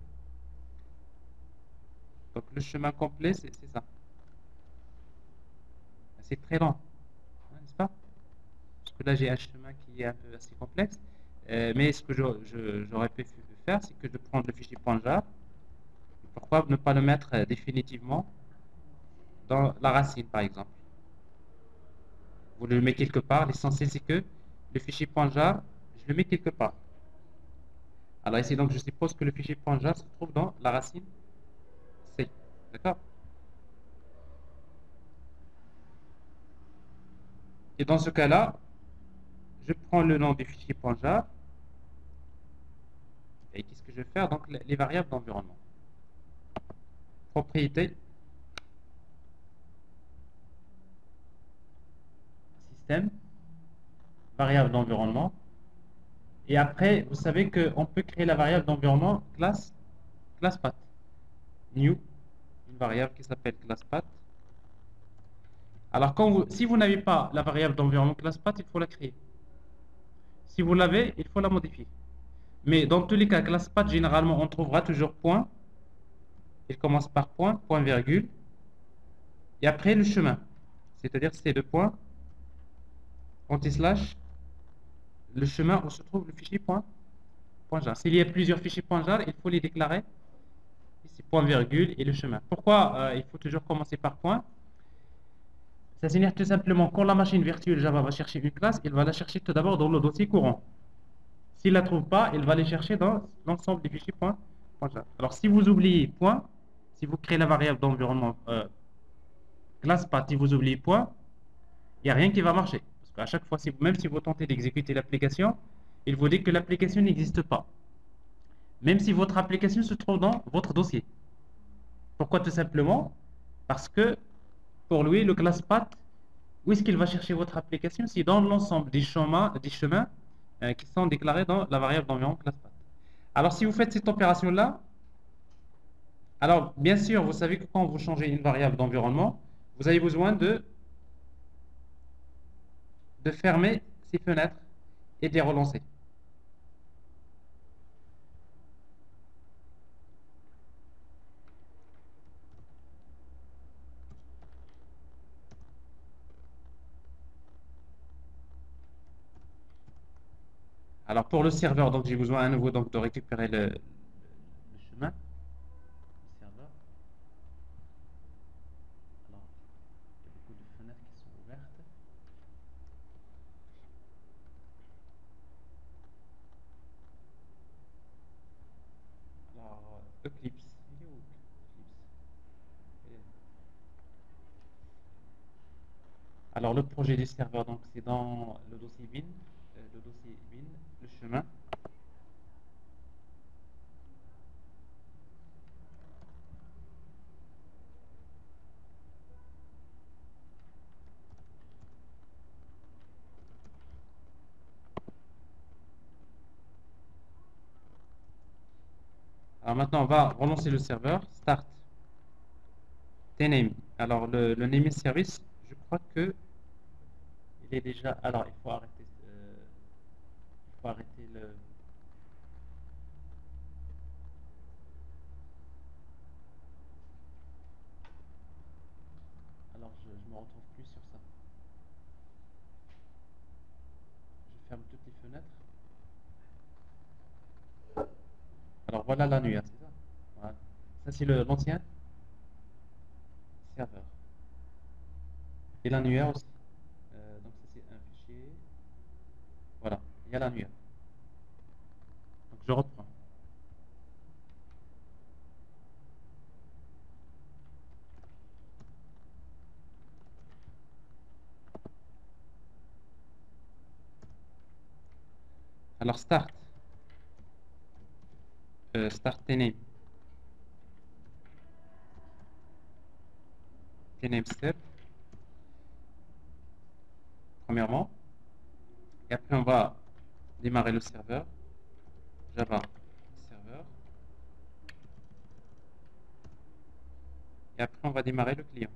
Donc le chemin complet, c'est ça. C'est très lent, hein, n'est-ce pas? Parce que là j'ai un chemin qui est un peu assez complexe. Mais ce que j'aurais pu faire, c'est que de prendre le fichier .jar. Pourquoi ne pas le mettre définitivement dans la racine, par exemple? Vous le mettez quelque part. L'essentiel, c'est que le fichier .jar, je le mets quelque part. Alors ici, donc, je suppose que le fichier .jar se trouve dans la racine C. D'accord? Et dans ce cas-là, je prends le nom du fichier .jar. Et qu'est-ce que je vais faire? Donc, les variables d'environnement. Propriété. Système. Variable d'environnement. Et après, vous savez qu'on peut créer la variable d'environnement class path. New. Une variable qui s'appelle class path. Alors, si vous n'avez pas la variable d'environnement class path, il faut la créer. Si vous l'avez, il faut la modifier. Mais dans tous les cas, class path, généralement, on trouvera toujours point. Il commence par point, point virgule. Et après, le chemin. C'est-à-dire, c'est le point, anti-slash, le chemin où se trouve le fichier .jar. S'il y a plusieurs fichiers .jar, il faut les déclarer ici. c'est point virgule et le chemin. Pourquoi il faut toujours commencer par point? Ça signifie tout simplement quand la machine virtuelle Java va chercher une classe, il va la chercher tout d'abord dans le dossier courant. S'il ne la trouve pas, il va les chercher dans l'ensemble des fichiers point Java. Alors si vous oubliez point, si vous créez la variable d'environnement classe path, si vous oubliez point, il n'y a rien qui va marcher. Parce qu'à chaque fois, même si vous tentez d'exécuter l'application, il vous dit que l'application n'existe pas. Même si votre application se trouve dans votre dossier. Pourquoi? Tout simplement parce que pour lui, le class path, où est-ce qu'il va chercher votre application? C'est dans l'ensemble des chemins qui sont déclarés dans la variable d'environnement class path. Alors si vous faites cette opération-là, alors bien sûr, vous savez que quand vous changez une variable d'environnement, vous avez besoin de fermer ces fenêtres et de les relancer. Alors pour le serveur, donc j'ai besoin à nouveau donc, de récupérer le chemin. Le serveur. Alors, il y a beaucoup de fenêtres qui sont ouvertes. Alors, Eclipse. Il est où Eclipse? Alors le projet du serveur, donc c'est dans le dossier bin, le chemin. Alors maintenant on va relancer le serveur, start tname. Alors le naming service, je crois que il est déjà. Alors il faut arrêter le. Alors je me retrouve plus sur ça. Je ferme toutes les fenêtres. Alors voilà l'annuaire, c'est ça. Voilà. Ça c'est l'ancien serveur. Et l'annuaire aussi. Donc ça c'est un fichier. Voilà, il y a l'annuaire. Donc je reprends. Alors start tname step premièrement, et après on va démarrer le serveur Java serveur, et après on va démarrer le client.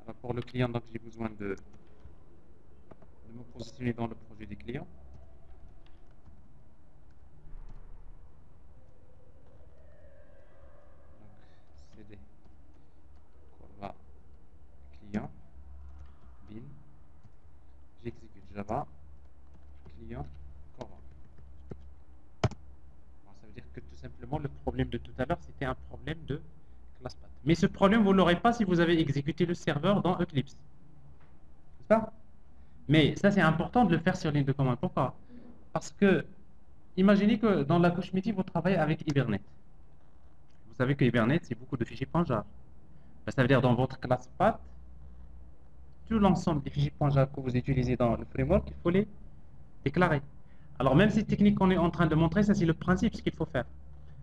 Alors pour le client, donc j'ai besoin de me positionner dans le projet des clients. Donc cd va client bin, j'exécute Java client Cora. Ça veut dire que tout simplement le problème de tout à l'heure c'était un problème de class path. Mais ce problème vous ne l'aurez pas si vous avez exécuté le serveur dans Eclipse. C'est ça? Mais ça c'est important de le faire sur ligne de commande. Pourquoi? Parce que imaginez que dans la couche métier vous travaillez avec Hibernate. Vous savez que Hibernate c'est beaucoup de fichiers .jar. Ça veut dire dans votre class path, tout l'ensemble des fichiers .jar que vous utilisez dans le framework, il faut les déclarer. Alors même ces techniques qu'on est en train de montrer, ça c'est le principe, ce qu'il faut faire.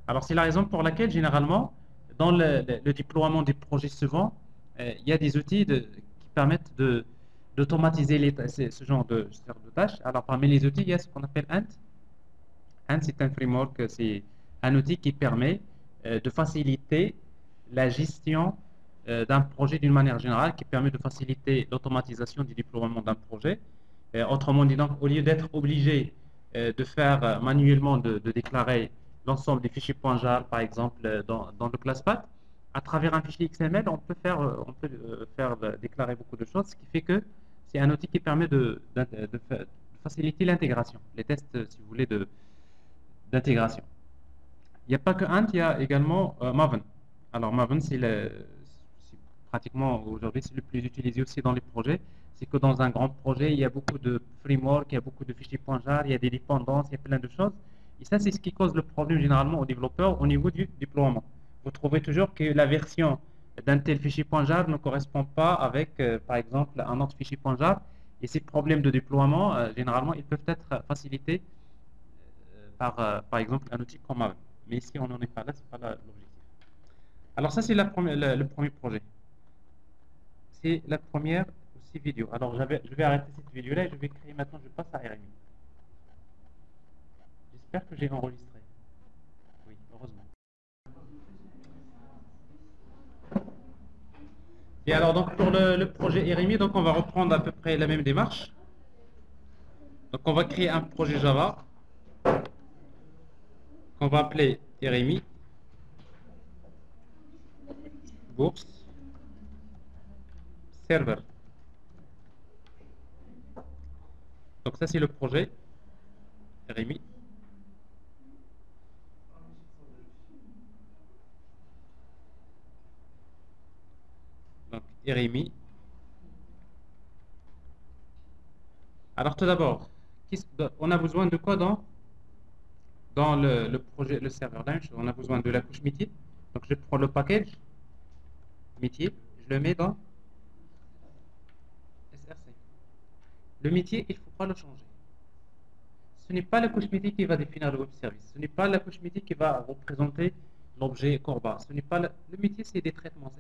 Alors c'est la raison pour laquelle généralement, dans le déploiement des projets suivants, il y a des outils qui permettent d'automatiser ce genre de tâches. Alors parmi les outils, il y a ce qu'on appelle Ant. Ant c'est un framework, c'est un outil qui permet de faciliter la gestion d'un projet d'une manière générale, qui permet de faciliter l'automatisation du déploiement d'un projet. Autrement dit, donc, au lieu d'être obligé de faire manuellement, de déclarer l'ensemble des fichiers .jar, par exemple, dans le class path, à travers un fichier XML, on peut faire déclarer beaucoup de choses, ce qui fait que c'est un outil qui permet de faciliter l'intégration, les tests, si vous voulez, d'intégration. Il n'y a pas que Ant, il y a également Maven. Alors Maven, c'est pratiquement aujourd'hui, c'est le plus utilisé aussi dans les projets. C'est que dans un grand projet, il y a beaucoup de frameworks, il y a beaucoup de fichiers .jar, il y a des dépendances, il y a plein de choses. Et ça, c'est ce qui cause le problème généralement aux développeurs au niveau du déploiement. Vous trouvez toujours que la version d'un tel fichier .jar ne correspond pas avec, par exemple, un autre fichier .jar. Et ces problèmes de déploiement, généralement, ils peuvent être facilités par exemple, un outil comme Maven. Mais ici, on n'en est pas là, ce n'est pas l'objectif. Alors ça, c'est le premier projet. C'est la première aussi vidéo. Alors, je vais arrêter cette vidéo-là et je vais créer maintenant, je passe à RMI. J'espère que j'ai enregistré. Oui, heureusement. Et alors, donc, pour le projet RMI, donc, on va reprendre à peu près la même démarche. Donc, on va créer un projet Java qu'on va appeler RMI bourse server. Donc ça c'est le projet RMI. Donc RMI. Alors tout d'abord, on a besoin de quoi dans le projet, le serveur? On a besoin de la couche métier. Donc je prends le package métier, je le mets dans SRC. Le métier, il ne faut pas le changer. Ce n'est pas la couche métier qui va définir le web service. Ce n'est pas la couche métier qui va représenter l'objet Corba. Ce n'est pas le métier, c'est des traitements,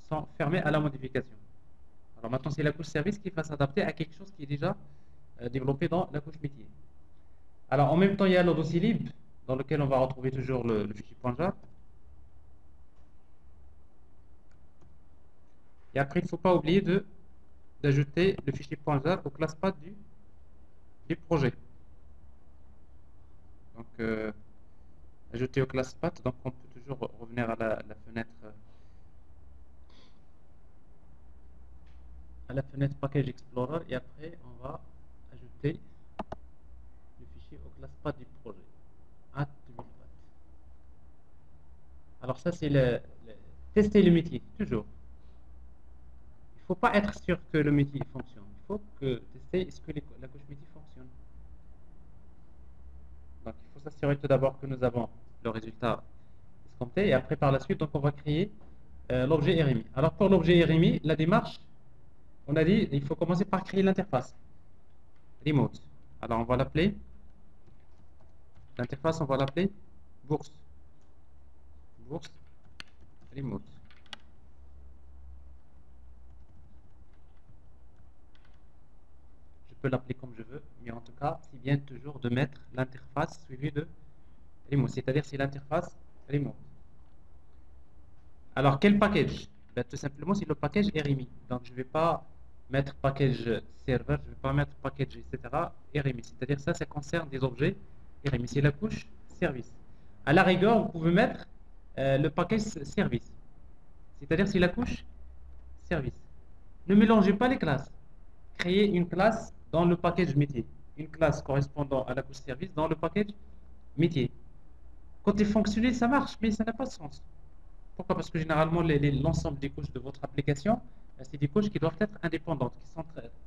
sont fermés à la modification. Alors maintenant, c'est la couche service qui va s'adapter à quelque chose qui est déjà développé dans la couche métier. Alors en même temps, il y a le dossier lib dans lequel on va retrouver toujours le fichier .jar. Et après, il ne faut pas oublier d'ajouter le fichier .jar au classpath du projet. Donc, ajouter au classpath, donc on peut toujours revenir à la fenêtre Package Explorer et après on va ajouter le fichier au classpath du projet. Alors ça c'est tester le métier, toujours. Il ne faut pas être sûr que le métier fonctionne. Il faut tester est-ce que la couche métier fonctionne. Donc il faut s'assurer tout d'abord que nous avons le résultat escompté et après par la suite donc on va créer l'objet RMI. Alors pour l'objet RMI, la démarche, on a dit il faut commencer par créer l'interface remote. Alors on va l'appeler l'interface, on va l'appeler bourse remote. Je peux l'appeler comme je veux, mais en tout cas, c'est bien toujours de mettre l'interface suivie de remote, c'est-à-dire c'est l'interface remote. Alors, quel package? Ben, tout simplement, c'est le package RMI. Donc, je ne vais pas mettre package server, je ne vais pas mettre package, etc. RMI, c'est-à-dire ça concerne des objets RMI, c'est la couche service. À la rigueur, vous pouvez mettre le package service, c'est-à-dire c'est la couche service. Ne mélangez pas les classes. Créez une classe dans le package métier, une classe correspondant à la couche service dans le package métier. Côté fonctionnel, ça marche, mais ça n'a pas de sens. Pourquoi? Parce que généralement, l'ensemble des couches de votre application, c'est des couches qui doivent être indépendantes, qui sont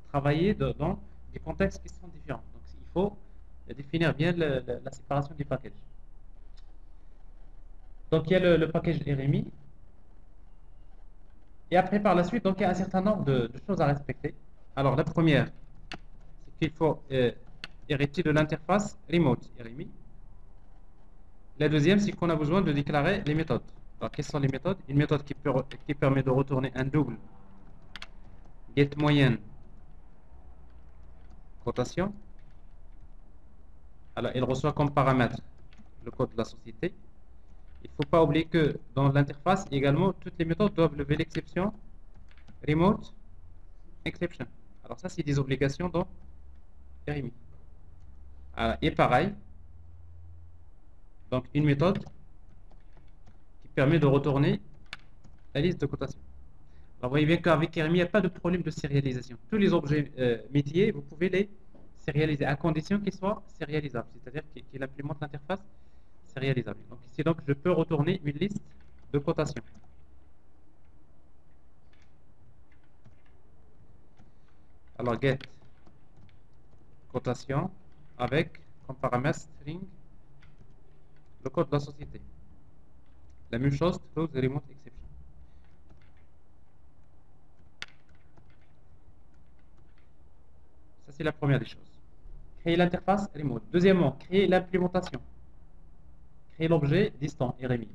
travaillées dans des contextes qui sont différents. Donc, il faut définir bien la séparation des packages. Donc, il y a le package RMI. Et après, par la suite, donc, il y a un certain nombre de choses à respecter. Alors, la première, c'est qu'il faut hériter de l'interface remote RMI. La deuxième, c'est qu'on a besoin de déclarer les méthodes. Alors, quelles sont les méthodes? Une méthode qui permet de retourner un double get moyenne cotation. Alors, il reçoit comme paramètre le code de la société. Il ne faut pas oublier que dans l'interface, également, toutes les méthodes doivent lever l'exception remote exception. Alors, ça, c'est des obligations dans RMI. Et pareil, donc une méthode qui permet de retourner la liste de cotation. Alors, vous voyez bien qu'avec RMI, il n'y a pas de problème de sérialisation. Tous les objets métiers, vous pouvez les sérialisé, à condition qu'il soit sérialisable, c'est-à-dire qu'il implémente l'interface sérialisable. Donc ici, donc, je peux retourner une liste de cotations. Alors, get cotation avec comme paramètre string le code de la société. La même chose, close remote exception. Ça, c'est la première des choses. Créer l'interface remote. Deuxièmement, créer l'implémentation. Créer l'objet distant, RMI.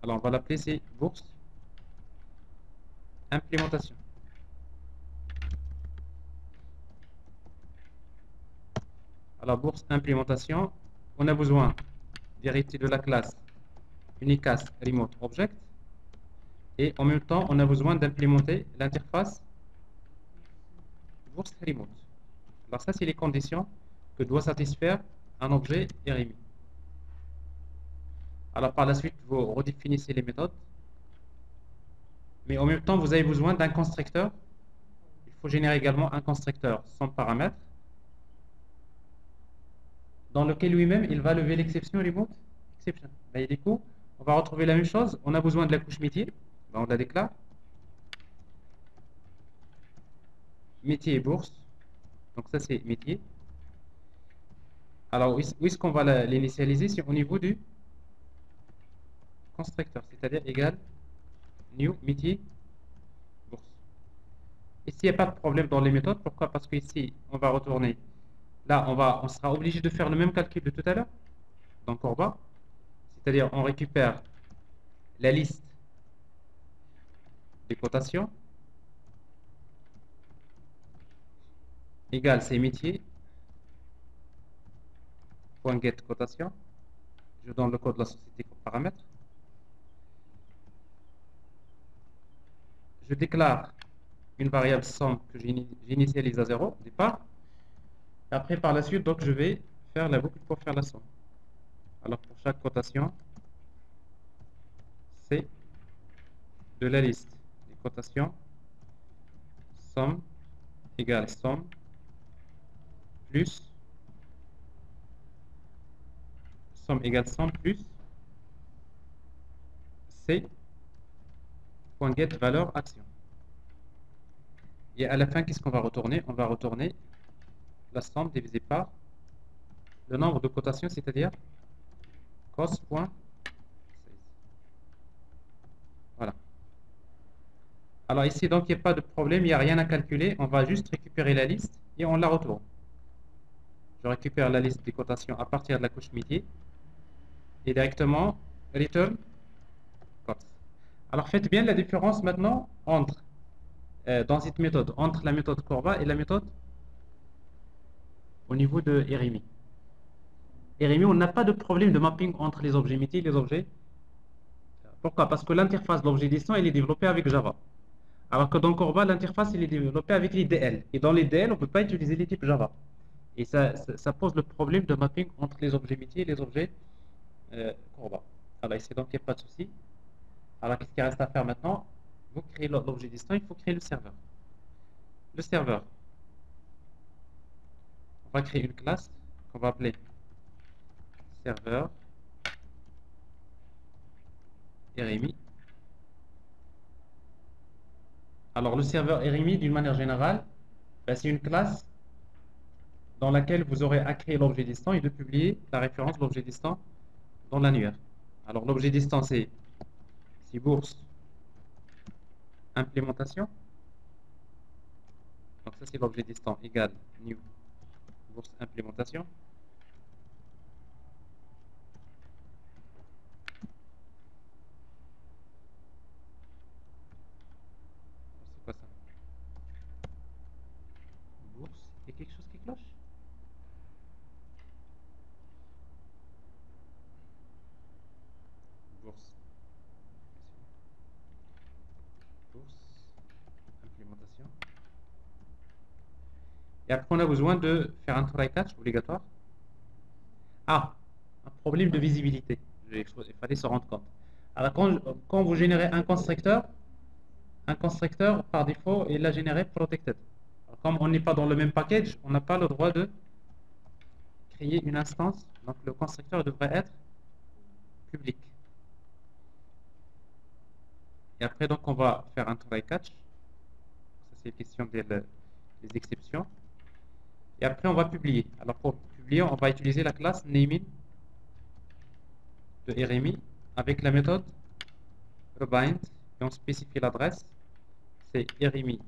Alors, on va l'appeler, c'est bourse implémentation. Alors, bourse implémentation, on a besoin d'hériter de la classe unicast remote object et en même temps, on a besoin d'implémenter l'interface bourse remote. Alors, ça, c'est les conditions que doit satisfaire un objet RMI. Alors, par la suite, vous redéfinissez les méthodes, mais en même temps, vous avez besoin d'un constructeur. Il faut générer également un constructeur sans paramètres, dans lequel lui-même, il va lever l'exception remote exception. Et du coup, on va retrouver la même chose. On a besoin de la couche métier. On la déclare. Métier et bourse. Donc ça, c'est métier. Alors, où est-ce qu'on va l'initialiser? C'est au niveau du constructeur, c'est-à-dire égal new métier bourse. Ici, il n'y a pas de problème dans les méthodes. Pourquoi? Parce qu'ici, on va retourner. Là, on sera obligé de faire le même calcul de tout à l'heure, dans Corba. C'est-à-dire, on récupère la liste des cotations, égale ces métiers, point get cotation. Je donne le code de la société comme paramètre. Je déclare une variable somme que j'initialise à 0 au départ. Et après, par la suite, donc, je vais faire la boucle pour faire la somme. Alors, pour chaque cotation, c'est de la liste des cotations, somme égale somme plus somme égale somme plus c point get valeur action. Et à la fin, qu'est-ce qu'on va retourner? On va retourner la somme divisée par le nombre de cotations, c'est-à-dire cos.16. Voilà. Alors ici, donc, il n'y a pas de problème, il n'y a rien à calculer. On va juste récupérer la liste et on la retourne. Je récupère la liste des cotations à partir de la couche métier et directement return cost. Alors faites bien la différence maintenant entre dans cette méthode, entre la méthode Corba et la méthode au niveau de RMI. RMI, on n'a pas de problème de mapping entre les objets métiers et les objets. Pourquoi? Parce que l'interface de l'objet distant, elle est développée avec Java. Alors que dans Corba, l'interface, elle est développée avec les DL. Et dans les DL, on ne peut pas utiliser les types Java. Et ça pose le problème de mapping entre les objets métiers et les objets Corba. Alors ici, donc, il n'y a pas de souci. Alors, qu'est-ce qu'il reste à faire maintenant? Vous créez l'objet distant, il faut créer le serveur. Le serveur. On va créer une classe qu'on va appeler serveur RMI. Alors, le serveur RMI, d'une manière générale, ben, c'est une classe dans laquelle vous aurez à créer l'objet distant et de publier la référence de l'objet distant dans l'annuaire. Alors, l'objet distant, c'est bourse implémentation. Donc, ça, c'est l'objet distant égal new bourse implémentation. C'est quoi ça? Bourse, il y a quelque chose qui cloche? Bourse. Bourse implémentation. Et après, on a besoin de faire un try catch obligatoire. Ah, un problème de visibilité. Il fallait se rendre compte. Alors, quand vous générez un constructeur, par défaut, il l'a généré protected. Alors, comme on n'est pas dans le même package, on n'a pas le droit de créer une instance. Donc le constructeur devrait être public. Et après, donc, on va faire un try catch. Ça, c'est question des exceptions. Et après, on va publier. Alors, pour publier, on va utiliser la classe naming de RMI avec la méthode rebind. Et on spécifie l'adresse. C'est RMI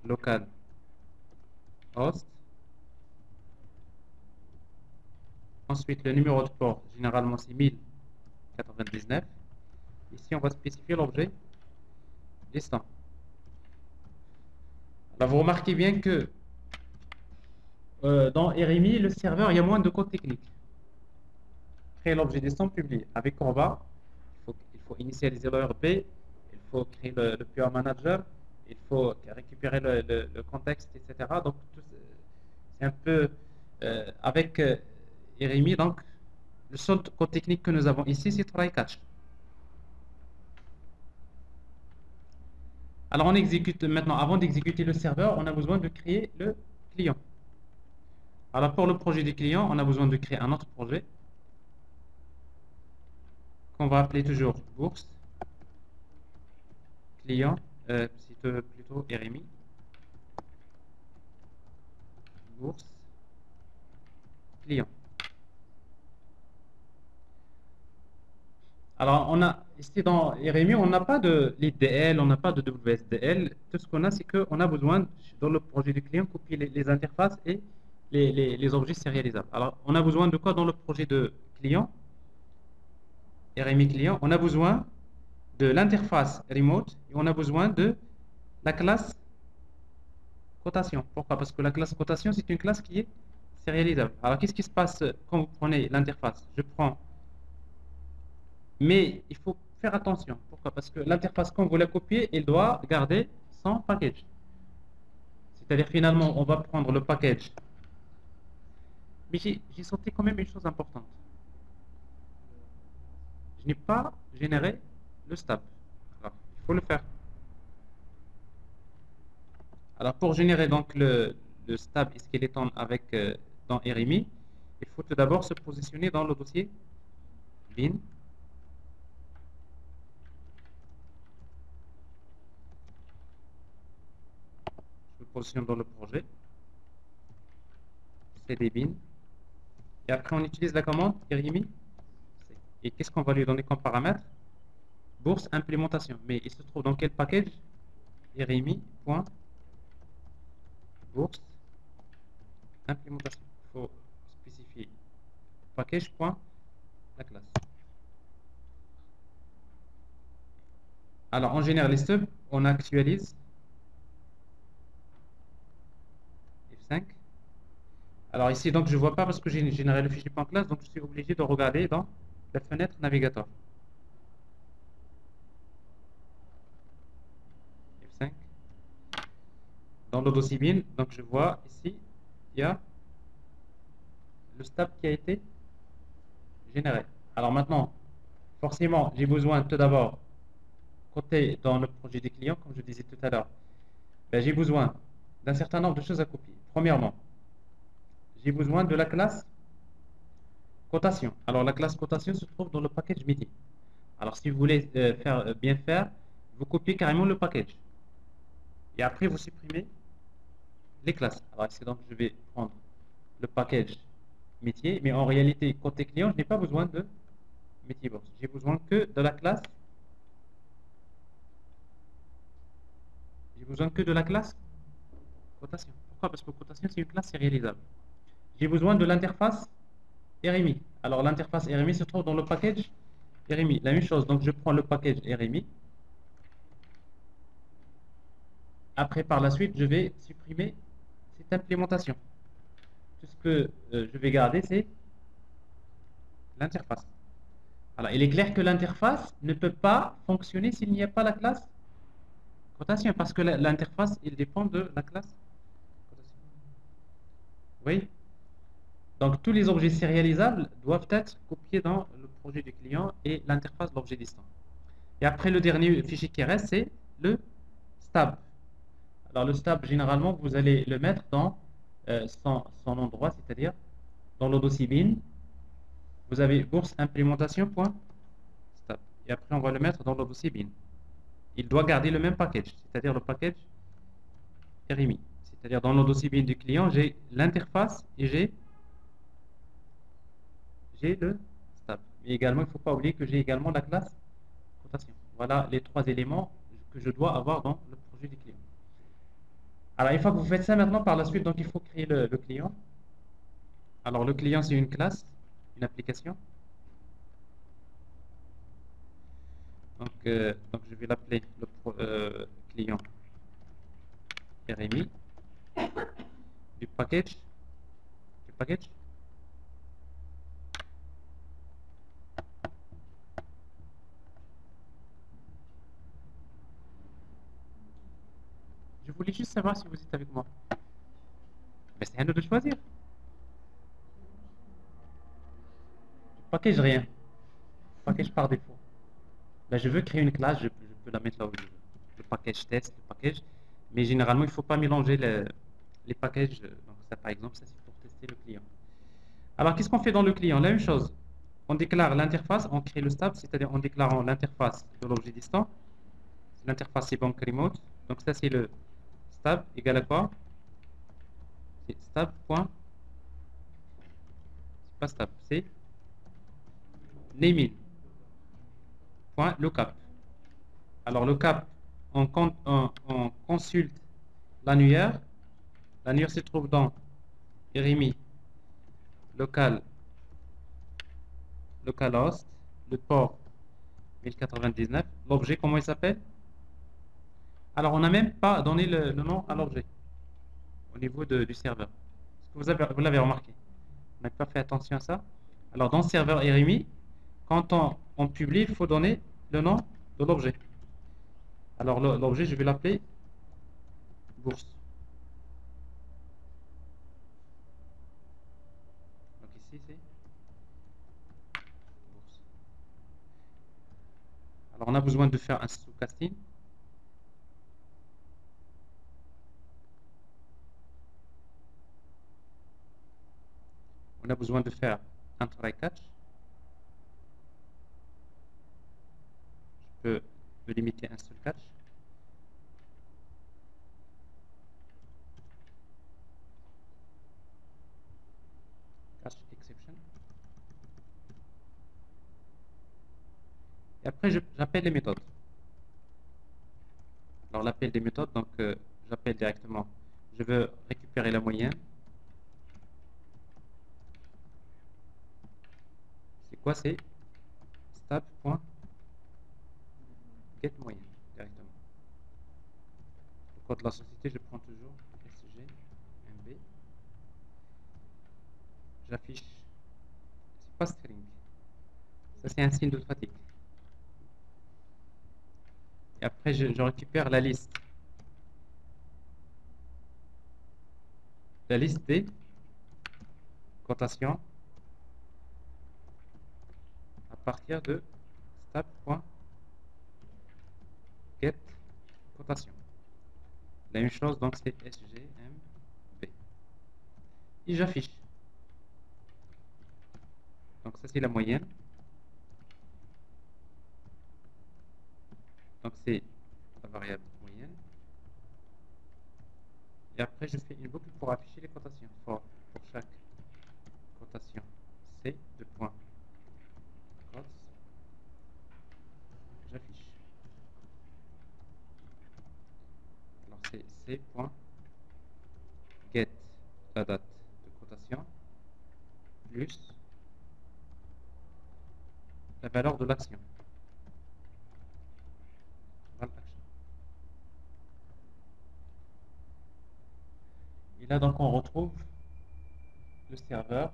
/local host. Ensuite, le numéro de port, généralement, c'est 1099. Ici, on va spécifier l'objet distant. Alors, vous remarquez bien que dans RMI, le serveur, il y a moins de code technique. Créer l'objet distant, publier. Avec Corba, il faut initialiser l'ORB, il faut créer le PR manager, il faut récupérer le contexte, etc. Donc, c'est un peu avec RMI. Donc, le seul code technique que nous avons ici, c'est try catch. Alors, on exécute maintenant, avant d'exécuter le serveur, on a besoin de créer le client. Alors, pour le projet du client, on a besoin de créer un autre projet qu'on va appeler toujours bourse client, plutôt RMI, bourse client. Alors, on a ici dans RMI, on n'a pas de l'IDL, on n'a pas de WSDL. Tout ce qu'on a, c'est qu'on a besoin, dans le projet du client, copier les interfaces et les objets sérialisables. Alors, on a besoin de quoi dans le projet de client, RMI client? On a besoin de l'interface remote et on a besoin de la classe cotation. Pourquoi? Parce que la classe cotation, c'est une classe qui est sérialisable. Alors, qu'est-ce qui se passe quand vous prenez l'interface? Je prends... Mais il faut faire attention. Pourquoi? Parce que l'interface, quand vous la copiez, elle doit garder son package. C'est-à-dire, finalement, on va prendre le package. Mais j'ai sauté quand même une chose importante. Je n'ai pas généré le stub. Alors, il faut le faire. Alors, pour générer donc le stub et skeleton avec, dans RMI, il faut tout d'abord se positionner dans le dossier bin. Je me positionne dans le projet. cd bin. Et après, on utilise la commande RMI. Et qu'est-ce qu'on va lui donner comme paramètre? Bourse implémentation. Mais il se trouve dans quel package? RMI.bourse implémentation. Il faut spécifier package.la classe. Alors, on génère les stubs, on actualise F5. Alors ici, donc je ne vois pas parce que j'ai généré le fichier .class, donc je suis obligé de regarder dans la fenêtre navigateur. F5. Dans le dossier bin, donc je vois ici, il y a le stub qui a été généré. Alors maintenant, forcément, j'ai besoin tout d'abord, côté dans le projet des clients, comme je disais tout à l'heure, ben, j'ai besoin d'un certain nombre de choses à copier. Premièrement, j'ai besoin de la classe cotation. Alors la classe cotation se trouve dans le package métier. Alors si vous voulez bien faire, vous copiez carrément le package. Et après vous supprimez les classes. Alors ici donc je vais prendre le package métier, mais en réalité côté client, je n'ai pas besoin de métier box. J'ai besoin que de la classe. J'ai besoin que de la classe cotation. Pourquoi? Parce que cotation c'est une classe sérialisable. J'ai besoin de l'interface RMI. Alors l'interface RMI se trouve dans le package RMI. La même chose, donc je prends le package RMI. Après, par la suite, je vais supprimer cette implémentation. Tout ce que je vais garder, c'est l'interface. Alors, il est clair que l'interface ne peut pas fonctionner s'il n'y a pas la classe cotation, parce que l'interface, il dépend de la classe cotation. Oui. Donc, tous les objets sérialisables doivent être copiés dans le projet du client et l'interface de l'objet distant. Et après, le dernier fichier qui reste, c'est le stub. Alors, le stub, généralement, vous allez le mettre dans son endroit, c'est-à-dire dans le dossier bin, vous avez bourse implémentation.stab. Et après, on va le mettre dans le dossier bin. Il doit garder le même package, c'est-à-dire le package RMI. C'est-à-dire dans le dossier bin du client, j'ai l'interface et j'ai le stab. Mais également, il ne faut pas oublier que j'ai également la classe cotation. Voilà les trois éléments que je dois avoir dans le projet du client. Alors, une fois que vous faites ça maintenant, par la suite, donc il faut créer le client. Alors, le client, c'est une classe, une application. Donc je vais l'appeler le client RMI du package. Je voulais juste savoir si vous êtes avec moi. Mais c'est à nous de choisir. Package rien. Package par défaut. Là, je veux créer une classe, je peux la mettre là où je veux. Le package test, le package. Mais généralement, il ne faut pas mélanger les packages. Donc ça, par exemple, ça c'est pour tester le client. Alors, qu'est-ce qu'on fait dans le client? La même chose. On déclare l'interface, on crée le stab, c'est-à-dire en déclarant l'interface de l'objet distant. L'interface c'est bank remote. Donc ça c'est le stab égal à quoi? C'est stab. C'est pas stab, c'est naming. Lookup. Alors lookup, on consulte l'annuaire. L'annuaire se trouve dans RMI localhost, le port 1099. L'objet, comment il s'appelle? Alors, on n'a même pas donné le nom à l'objet au niveau du serveur. Est-ce que vous l'avez remarqué? On n'a pas fait attention à ça. Alors, dans le serveur RMI, quand on publie, il faut donner le nom de l'objet. Alors, l'objet, je vais l'appeler bourse. Donc, ici, c'est bourse. Alors, on a besoin de faire un sous-casting. On a besoin de faire un try catch. Je peux me limiter à un seul catch. Catch exception. Et après, j'appelle les méthodes. Alors, l'appel des méthodes, donc j'appelle directement. Je veux récupérer la moyenne. C'est quoi? C'est stab.getMoyenne directement. Le code de la société, je prends toujours SGMB. J'affiche. C'est pas string. Ça, c'est un signe de fatigue. Et après, je récupère la liste. La liste des cotations à partir de stab.getCotation. La même chose, donc c'est SGMB. Et j'affiche. Donc ça, c'est la moyenne. Donc c'est la variable moyenne. Et après, je fais une boucle pour afficher les cotations. Pour chaque cotation C de point cotes, j'affiche. Alors c'est C.get la date de cotation plus la valeur de l'action. Et là, donc, on retrouve le serveur,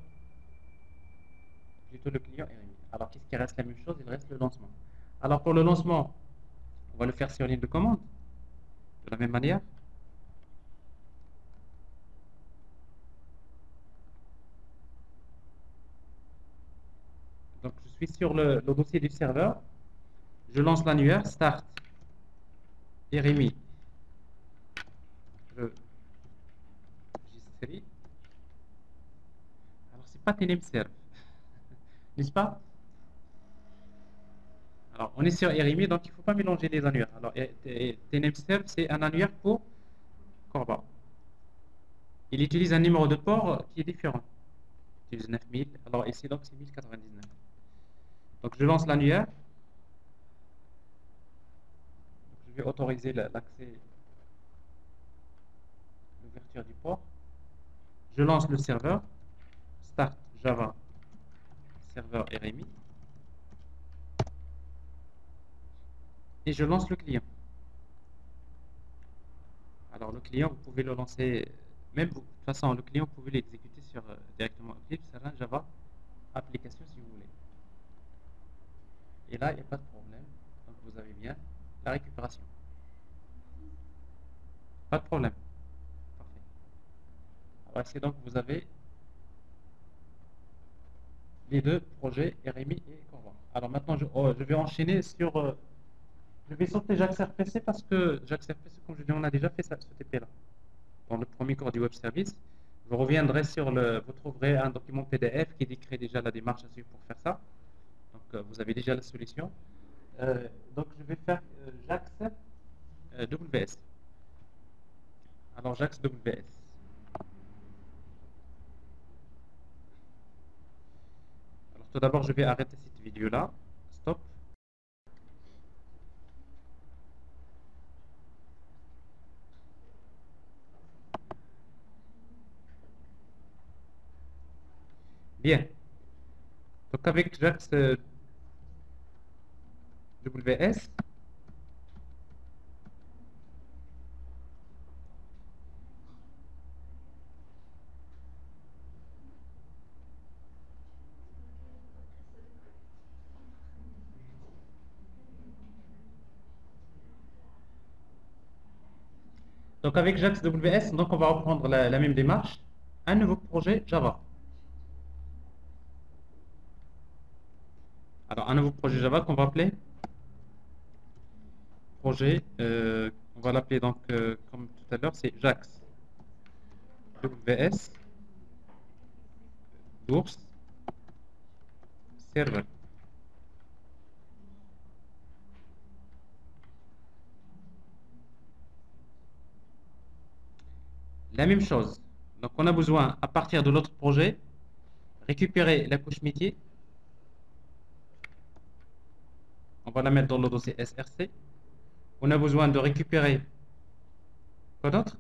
plutôt le client RMI. Alors, qu'est-ce qui reste la même chose? Il reste le lancement. Alors, pour le lancement, on va le faire sur ligne de commande, de la même manière. Donc, je suis sur le dossier du serveur. Je lance l'annuaire, start, RMI, registry, pas tname-serve. N'est-ce pas? Alors, on est sur RMI, donc il ne faut pas mélanger les annuaires. Alors, tname-serve, c'est un annuaire pour Corba. Il utilise un numéro de port qui est différent. Il utilise 9000. Alors, ici, donc, c'est 1099. Donc, je lance l'annuaire. Je vais autoriser l'accès, l'ouverture du port. Je lance le serveur. Start Java serveur RMI. Et je lance le client. Alors le client, vous pouvez le lancer, même vous, de toute façon, le client, vous pouvez l'exécuter sur directement Eclipse, c'est un Java application si vous voulez. Et là, il n'y a pas de problème. Donc vous avez bien la récupération. Pas de problème. Parfait. Alors ici, donc, vous avez les deux projets, RMI et Corba. Alors maintenant, je vais enchaîner sur... je vais sauter JAX-RPC parce que JAX-RPC, comme je dis, on a déjà fait ce TP-là. Dans le premier cours du web service, vous reviendrez sur vous trouverez un document PDF qui décrit déjà la démarche à suivre pour faire ça. Donc vous avez déjà la solution. Donc je vais faire JAX WS. Alors JAX WS. Alors tout d'abord, je vais arrêter cette vidéo-là. Stop. Bien. Donc avec JAX WS, donc avec JAX WS, donc on va reprendre la même démarche. Un nouveau projet Java. Alors un nouveau projet Java qu'on va appeler projet, on va l'appeler donc comme tout à l'heure, c'est JAX WS Bourse Server. La même chose. Donc on a besoin, à partir de l'autre projet, récupérer la couche métier. On va la mettre dans le dossier SRC. On a besoin de récupérer quoi d'autre?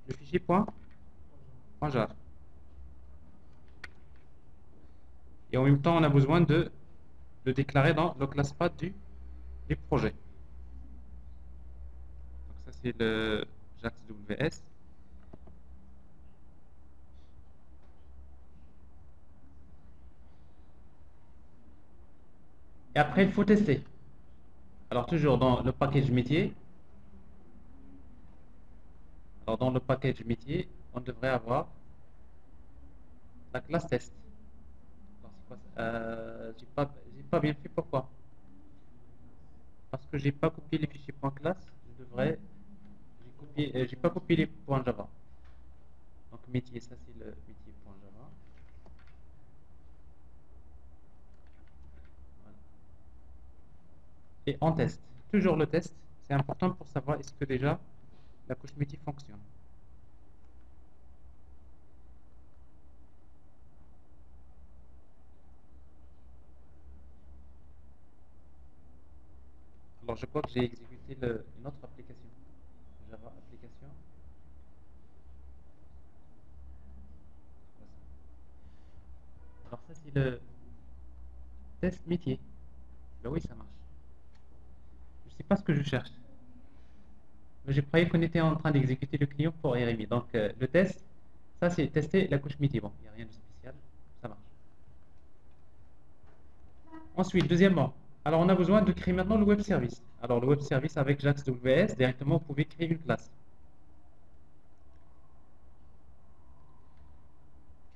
Le fichier .jar. Et en même temps, on a besoin de le déclarer dans le class path du projet. Donc ça, c'est le JAX WS. Et après, il faut tester. Alors, toujours dans le package métier. Alors, dans le package métier, on devrait avoir la classe test. J'ai pas bien fait. Pourquoi? Parce que j'ai pas copié les fichiers .class. J'ai pas copié les .java. Donc, métier, ça c'est le métier .java. Voilà. Et on teste. Toujours le test. C'est important pour savoir est-ce que déjà la couche métier fonctionne. Alors je crois que j'ai exécuté une autre application. Java application. Alors ça c'est le test métier. Ben oui, ça marche. Je ne sais pas ce que je cherche. Mais je croyais qu'on était en train d'exécuter le client pour RMI. Donc le test, ça c'est tester la couche métier. Bon, il n'y a rien de spécial, ça marche. Ensuite, deuxièmement, alors on a besoin de créer maintenant le web service. Alors le web service avec JAX WS, directement vous pouvez créer une classe.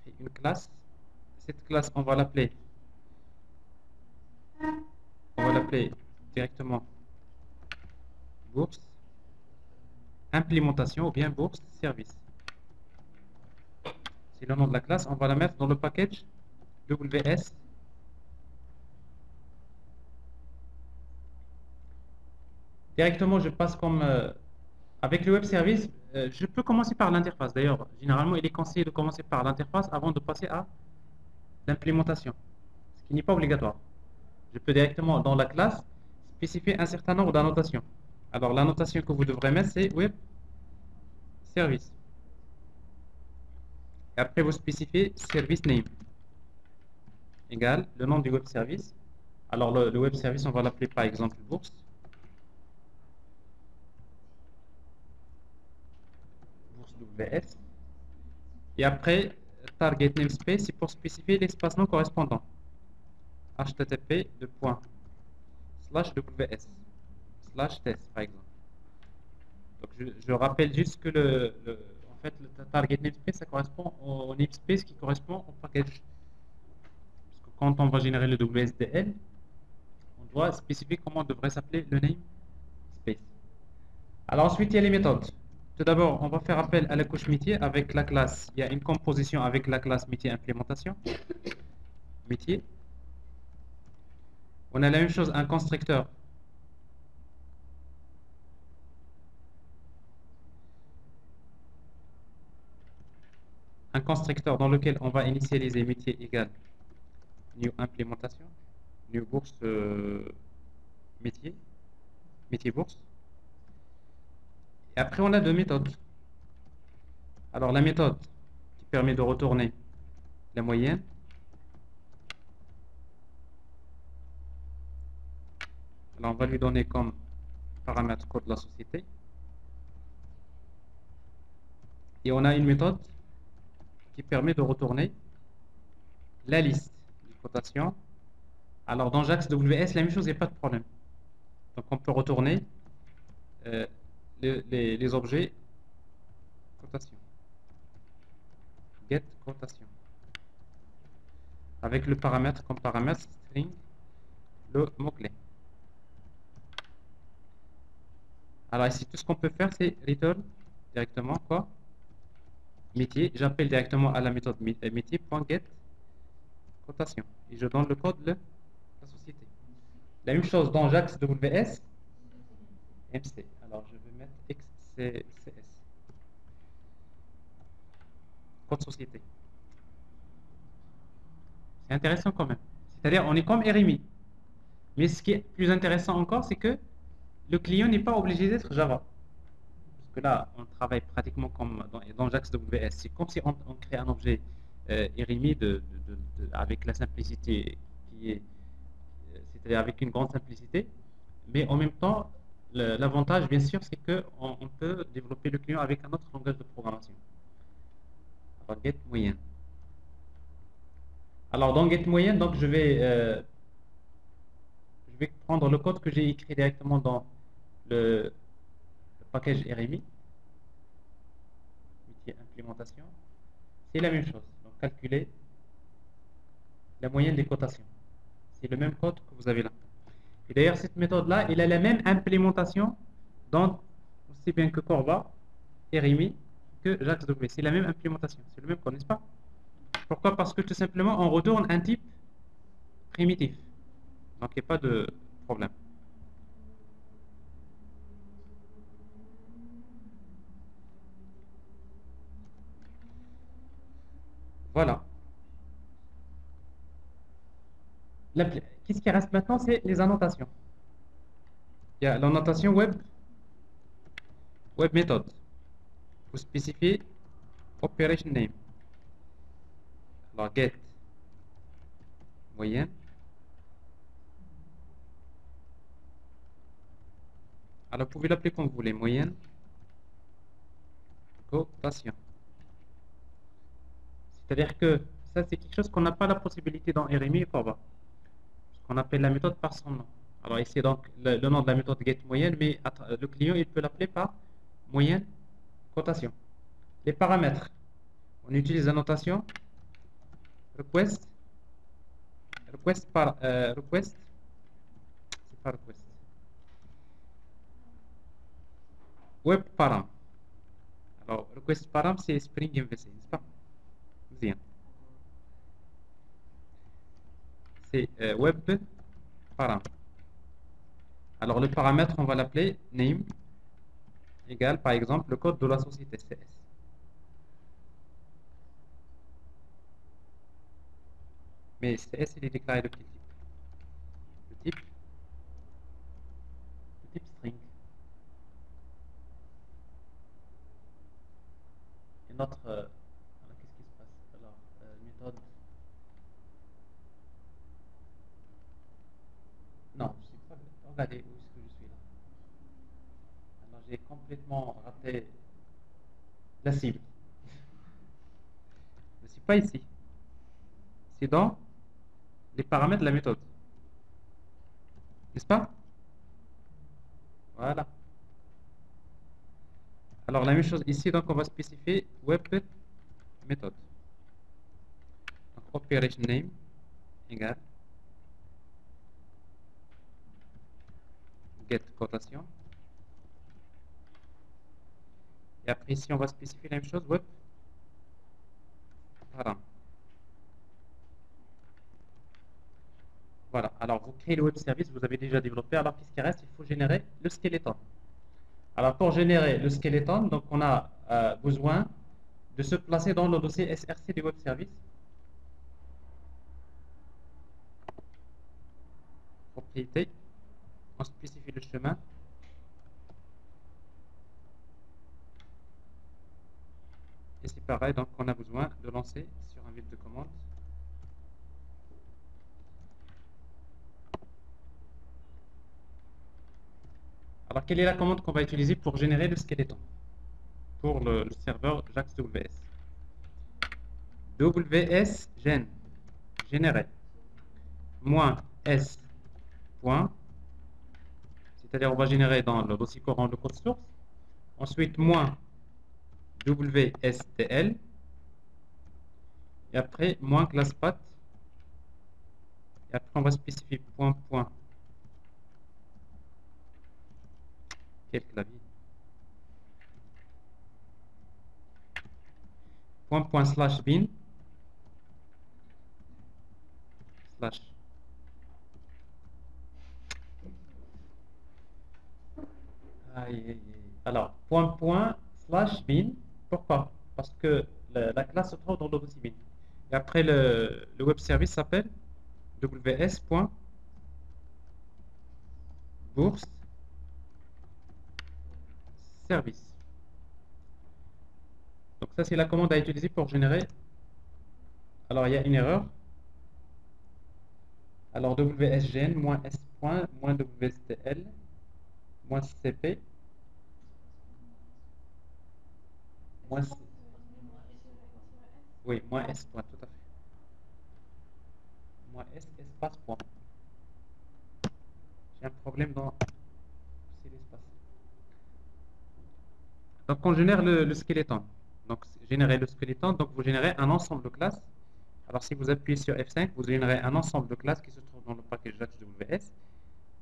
Créer une classe. Cette classe, on va l'appeler directement bourse implémentation ou bien bourse service. c'est le nom de la classe, on va la mettre dans le package WS. Directement, je passe comme avec le web service, je peux commencer par l'interface. D'ailleurs, généralement, il est conseillé de commencer par l'interface avant de passer à l'implémentation, ce qui n'est pas obligatoire. Je peux directement dans la classe spécifier un certain nombre d'annotations. Alors, l'annotation que vous devrez mettre, c'est web service. Et après, vous spécifiez service name égale le nom du web service. Alors, le web service, on va l'appeler par exemple bourse. Bourse WS. Et après, target namespace, c'est pour spécifier l'espace non correspondant. http://ws/test, par exemple. Donc, je rappelle juste que en fait, le target namespace, ça correspond au namespace qui correspond au package. Parce que quand on va générer le WSDL, on doit spécifier comment devrait s'appeler le namespace. Alors ensuite, il y a les méthodes. Tout d'abord, on va faire appel à la couche métier avec la classe. Il y a une composition avec la classe métier implémentation. Métier. On a la même chose, un constructeur. Un constructeur dans lequel on va initialiser métier égale new implémentation, new bourse métier, métier bourse. Et après, on a deux méthodes. Alors, la méthode qui permet de retourner la moyenne. Alors, on va lui donner comme paramètre code de la société. Et on a une méthode qui permet de retourner la liste des cotations. Alors, dans JAX WS, la même chose, il n'y a pas de problème. Donc, on peut retourner les objets cotation. Get cotation. Avec le paramètre comme paramètre string, le mot-clé. Alors ici, tout ce qu'on peut faire, c'est return directement quoi? Métier. J'appelle directement à la méthode métier.get cotation. Et je donne le code de la société. La même chose dans JAX WS MC. Alors je vais mettre XCS. Code société. C'est intéressant quand même. C'est-à-dire, on est comme RMI. Mais ce qui est plus intéressant encore, c'est que le client n'est pas obligé d'être Java. Parce que là, on travaille pratiquement comme dans JAX WS. C'est comme si on crée un objet RMI avec la simplicité qui est, c'est-à-dire avec une grande simplicité. Mais en même temps, l'avantage, bien sûr, c'est qu'on peut développer le client avec un autre langage de programmation. Alors, get moyenne. Alors, dans get moyenne, donc je vais prendre le code que j'ai écrit directement dans le package RMI, métier implémentation. C'est la même chose. Donc, calculer la moyenne des cotations. C'est le même code que vous avez là. Et d'ailleurs, cette méthode-là, elle a la même implémentation dans aussi bien que Corba, RMI, que JAX-W. C'est la même implémentation. C'est le même code, n'est-ce pas? Pourquoi? Parce que tout simplement, on retourne un type primitif. Donc, il n'y a pas de problème. Voilà. Qu'est-ce qui reste maintenant? C'est les annotations. Il y a l'annotation web method. Vous spécifiez operation name. Alors, get moyenne. Alors, vous pouvez l'appeler comme vous voulez. Moyenne cotation. C'est-à-dire que ça, c'est quelque chose qu'on n'a pas la possibilité dans RMI et Corba. On appelle la méthode par son nom. Alors ici, donc, le nom de la méthode get moyenne, mais le client, il peut l'appeler par moyenne cotation. Les paramètres. On utilise la notation request. Request, c'est pas request. Web param. Alors, request param, c'est Spring MVC, n'est-ce pas? c'est web param. Alors le paramètre, on va l'appeler name égale par exemple le code de la société CS. Mais CS, il est déclaré de quel type? Le type, le type string. Et notre alors qu'est-ce qui se passe? Alors méthode. Non, je sais pas. Regardez où est-ce que je suis là. Alors j'ai complètement raté la cible. Je ne suis pas ici. C'est dans les paramètres de la méthode. N'est-ce pas? Voilà. Alors la même chose ici, donc on va spécifier web méthode. Donc operation name égale get cotation. Et après ici on va spécifier la même chose web param. Voilà. Alors vous créez le web service, vous avez déjà développé. Alors qu'est-ce qui reste? Il faut générer le skeleton. Alors pour générer le skeleton, donc on a besoin de se placer dans le dossier SRC du web service. Propriété. On spécifie le chemin. Et c'est pareil, donc on a besoin de lancer sur un vide de commande. Alors quelle est la commande qu'on va utiliser pour générer le skeleton? Pour le serveur JAX WS. WS gen générer moins S point, c'est-à-dire on va générer dans le dossier courant le code source. Ensuite moins WSTL et après moins classe path et après on va spécifier point point quel clavier point point slash bin slash alors point point slash bin, pourquoi? Parce que la classe se trouve dans le dossier bin et après le web service s'appelle ws.bourse service. Donc ça c'est la commande à utiliser pour générer. Alors il y a une erreur. Alors wsgen moins s point moins wstl moins cp moins oui moins s point tout à fait moins s espace point. J'ai un problème dans l'espace. Donc on génère le skeleton. Donc générer le skeleton, donc vous générez un ensemble de classes. Alors si vous appuyez sur F5, vous générez un ensemble de classes qui se trouve dans le package JAX-WS.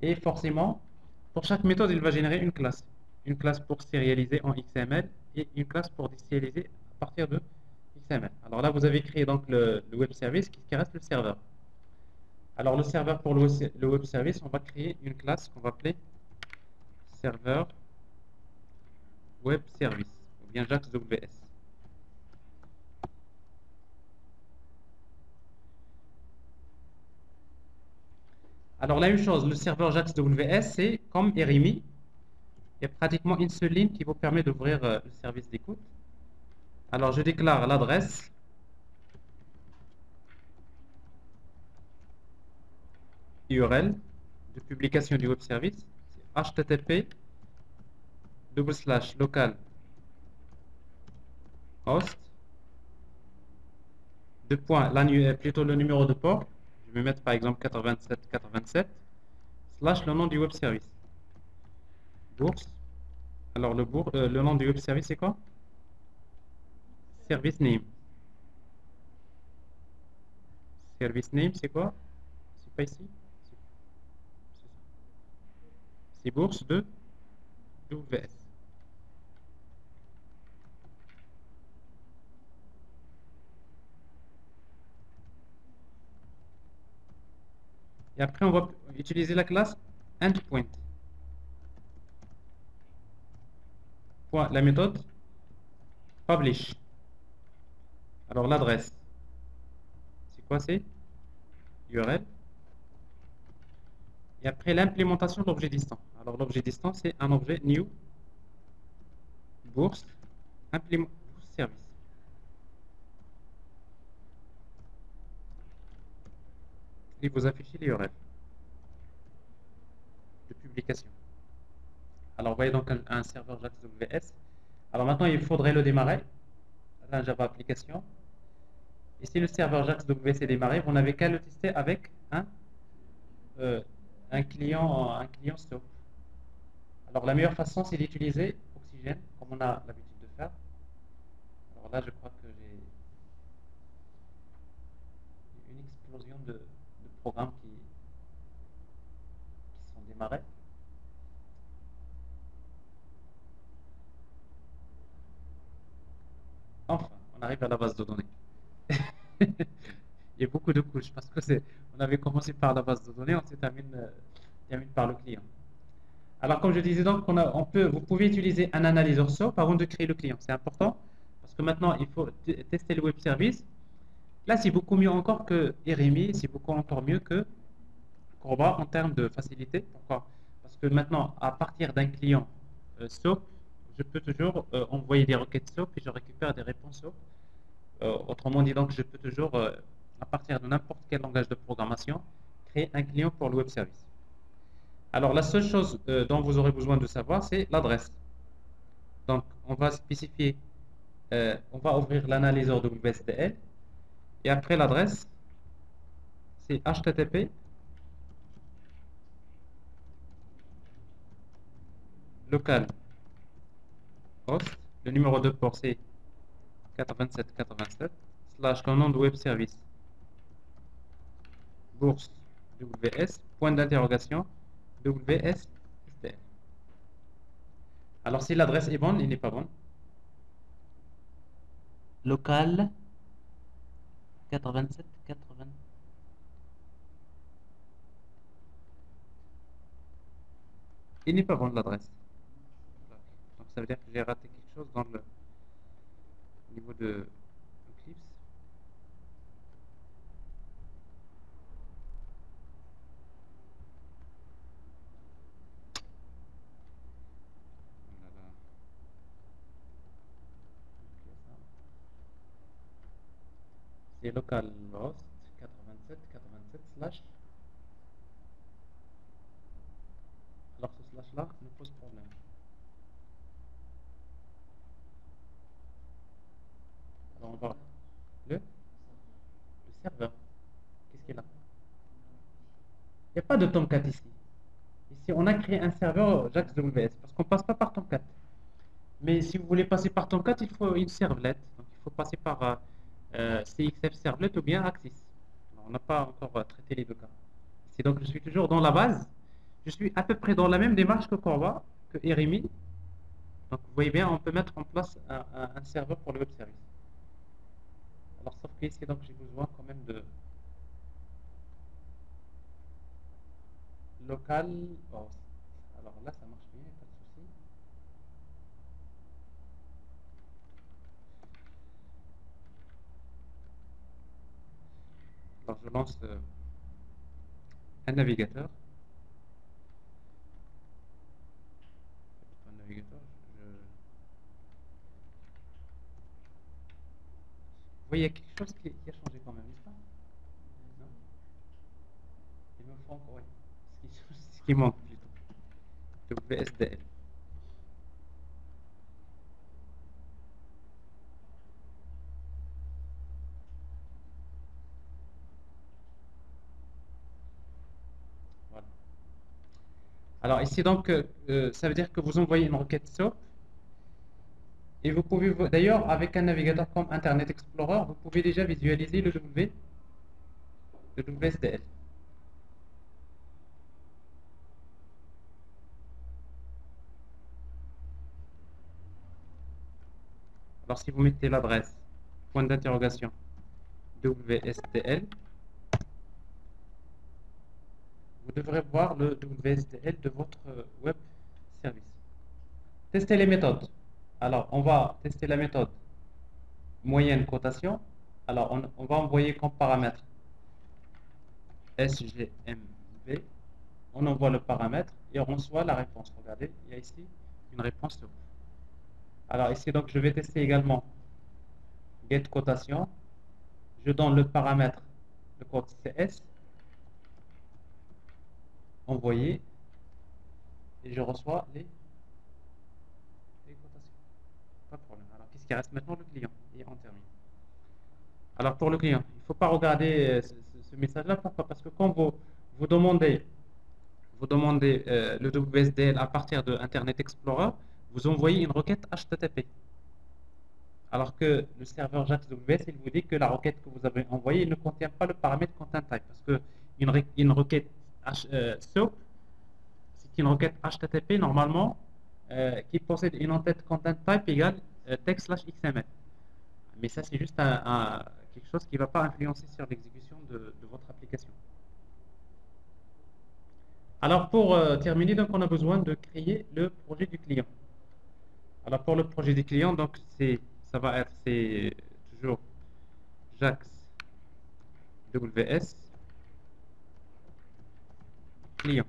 Et forcément, pour chaque méthode, il va générer une classe. Une classe pour serialiser en XML et une classe pour déserialiser à partir de XML. Alors là, vous avez créé donc le web service qui reste le serveur. Alors le serveur pour le web service, on va créer une classe qu'on va appeler serveur web service ou bien JAX-WS. Alors la même chose, le serveur JAX-WS, c'est comme RMI. Il y a pratiquement une seule ligne qui vous permet d'ouvrir le service d'écoute. Alors je déclare l'adresse URL de publication du web service, c'est http://local host plutôt le numéro de port, je vais mettre par exemple 8787 slash le nom du web service bourse. Alors le nom du web service c'est quoi? Service name. Service name c'est quoi? C'est pas ici, c'est bourse de WS. Et après, on va utiliser la classe endpoint. La méthode publish. Alors, l'adresse, c'est quoi? C'est URL. Et après, l'implémentation de l'objet distant. Alors, l'objet distant, c'est un objet new bourse service. Et vous affichez l'URL de publication. Alors, vous voyez donc un serveur JAX-WS. Alors maintenant, il faudrait le démarrer. Là, Java application. Et si le serveur JAX-WS est démarré, vous n'avez qu'à le tester avec un client SOAP. Alors, la meilleure façon, c'est d'utiliser Oxygène, comme on a l'habitude de faire. Alors là, je crois que j'ai une explosion de programmes qui sont démarrés. Enfin, on arrive à la base de données. Il y a beaucoup de couches parce que on avait commencé par la base de données, on se termine par le client. Alors, comme je disais donc, vous pouvez utiliser un analyseur SOAP avant de créer le client. C'est important parce que maintenant, il faut tester le web service. Là, c'est beaucoup mieux encore que RMI, c'est beaucoup encore mieux que Corba en termes de facilité. Pourquoi? Parce que maintenant, à partir d'un client SOAP, je peux toujours envoyer des requêtes SOAP et je récupère des réponses SOAP. Autrement dit, donc, je peux toujours, à partir de n'importe quel langage de programmation, créer un client pour le web service. Alors, la seule chose dont vous aurez besoin de savoir, c'est l'adresse. Donc, on va spécifier, on va ouvrir l'analyseur WSDL. Et après l'adresse, c'est HTTP local host. Le numéro de port, c'est 8787 / ton nom de web service bourse WS, point d'interrogation WSDL. Alors si l'adresse est bonne, il n'est pas bon. Local 8780. Il n'est pas bon l'adresse. Donc ça veut dire que j'ai raté quelque chose dans le niveau de Eclipse. C'est localhost 8787 /. Alors ce slash là nous pose problème. Alors on va le serveur. Qu'est-ce qu'il a? Il n'y a pas de Tomcat ici. Ici on a créé un serveur JAX-WS parce qu'on ne passe pas par Tomcat. Mais si vous voulez passer par Tomcat, il faut une servlet. Donc il faut passer par CXF servlet ou bien Axis. Alors, on n'a pas encore traité les deux cas. Ici donc je suis toujours dans la base. Je suis à peu près dans la même démarche que Corba, que RMI. Donc vous voyez bien, on peut mettre en place un serveur pour le web service. Alors sauf que ici donc j'ai besoin quand même de local host. Alors là ça marche bien, pas de souci. Alors je lance un navigateur. Vous voyez, il y a quelque chose qui a changé quand même, n'est-ce pas? Non? Il me faut encore, oui. Ce qui manque plutôt. WSDL. Voilà. Alors ici donc, ça veut dire que vous envoyez une requête SOAP. Et vous pouvez, d'ailleurs, avec un navigateur comme Internet Explorer, vous pouvez déjà visualiser le WSDL. Alors, si vous mettez l'adresse, point d'interrogation, WSDL, vous devrez voir le WSDL de votre web service. Testez les méthodes. Alors, on va tester la méthode moyenne cotation. Alors, on va envoyer comme paramètre SGMV. On envoie le paramètre et on reçoit la réponse. Regardez, il y a ici une réponse. Alors ici, donc, je vais tester également get cotation. Je donne le paramètre, le code CS, envoyer, et je reçois les cotations. Pas de problème. Alors, qu'est-ce qui reste maintenant? Le client. Et on termine. Alors, pour le client, il ne faut pas regarder ce message-là. Pourquoi? Parce que quand vous demandez le WSDL à partir de Internet Explorer, vous envoyez une requête HTTP. Alors que le serveur JAX-WS, il vous dit que la requête que vous avez envoyée ne contient pas le paramètre content type. Parce qu'une requête SOAP, c'est une requête HTTP normalement qui possède une entête content type égale text/XML. Mais ça, c'est juste quelque chose qui ne va pas influencer sur l'exécution de votre application. Alors, pour terminer, donc, on a besoin de créer le projet du client. Alors, pour le projet du client, donc, ça va être toujours JAX WS client.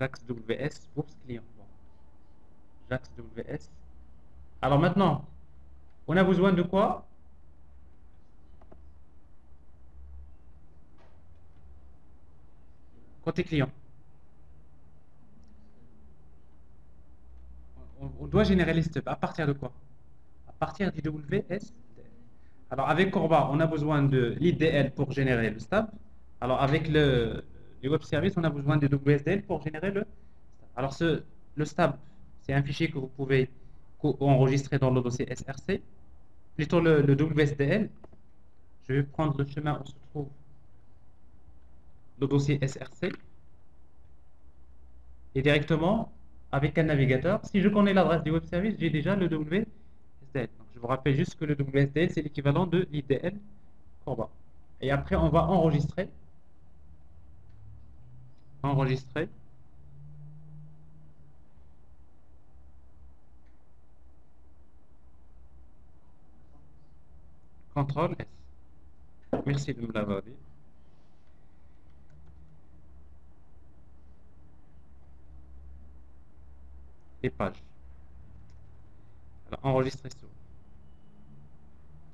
JAX WS bourse client. Bon. JAX WS. Alors maintenant, on a besoin de quoi? Côté client. On doit générer les stubs. À partir de quoi? À partir du WSDL. Alors avec Corba, on a besoin de l'IDL pour générer le stub. Alors avec les web services, on a besoin de WSDL pour générer le stub. Alors le stub, c'est un fichier que vous pouvez enregistrer dans le dossier SRC. Plutôt le WSDL, je vais prendre le chemin où se trouve le dossier SRC. Et directement, avec un navigateur, si je connais l'adresse du web service, j'ai déjà le WSDL. Donc, je vous rappelle juste que le WSDL, c'est l'équivalent de l'IDL Corba. Et après, on va enregistrer. CTRL S. Merci de me l'avoir dit. Et page. Alors, enregistrer sur.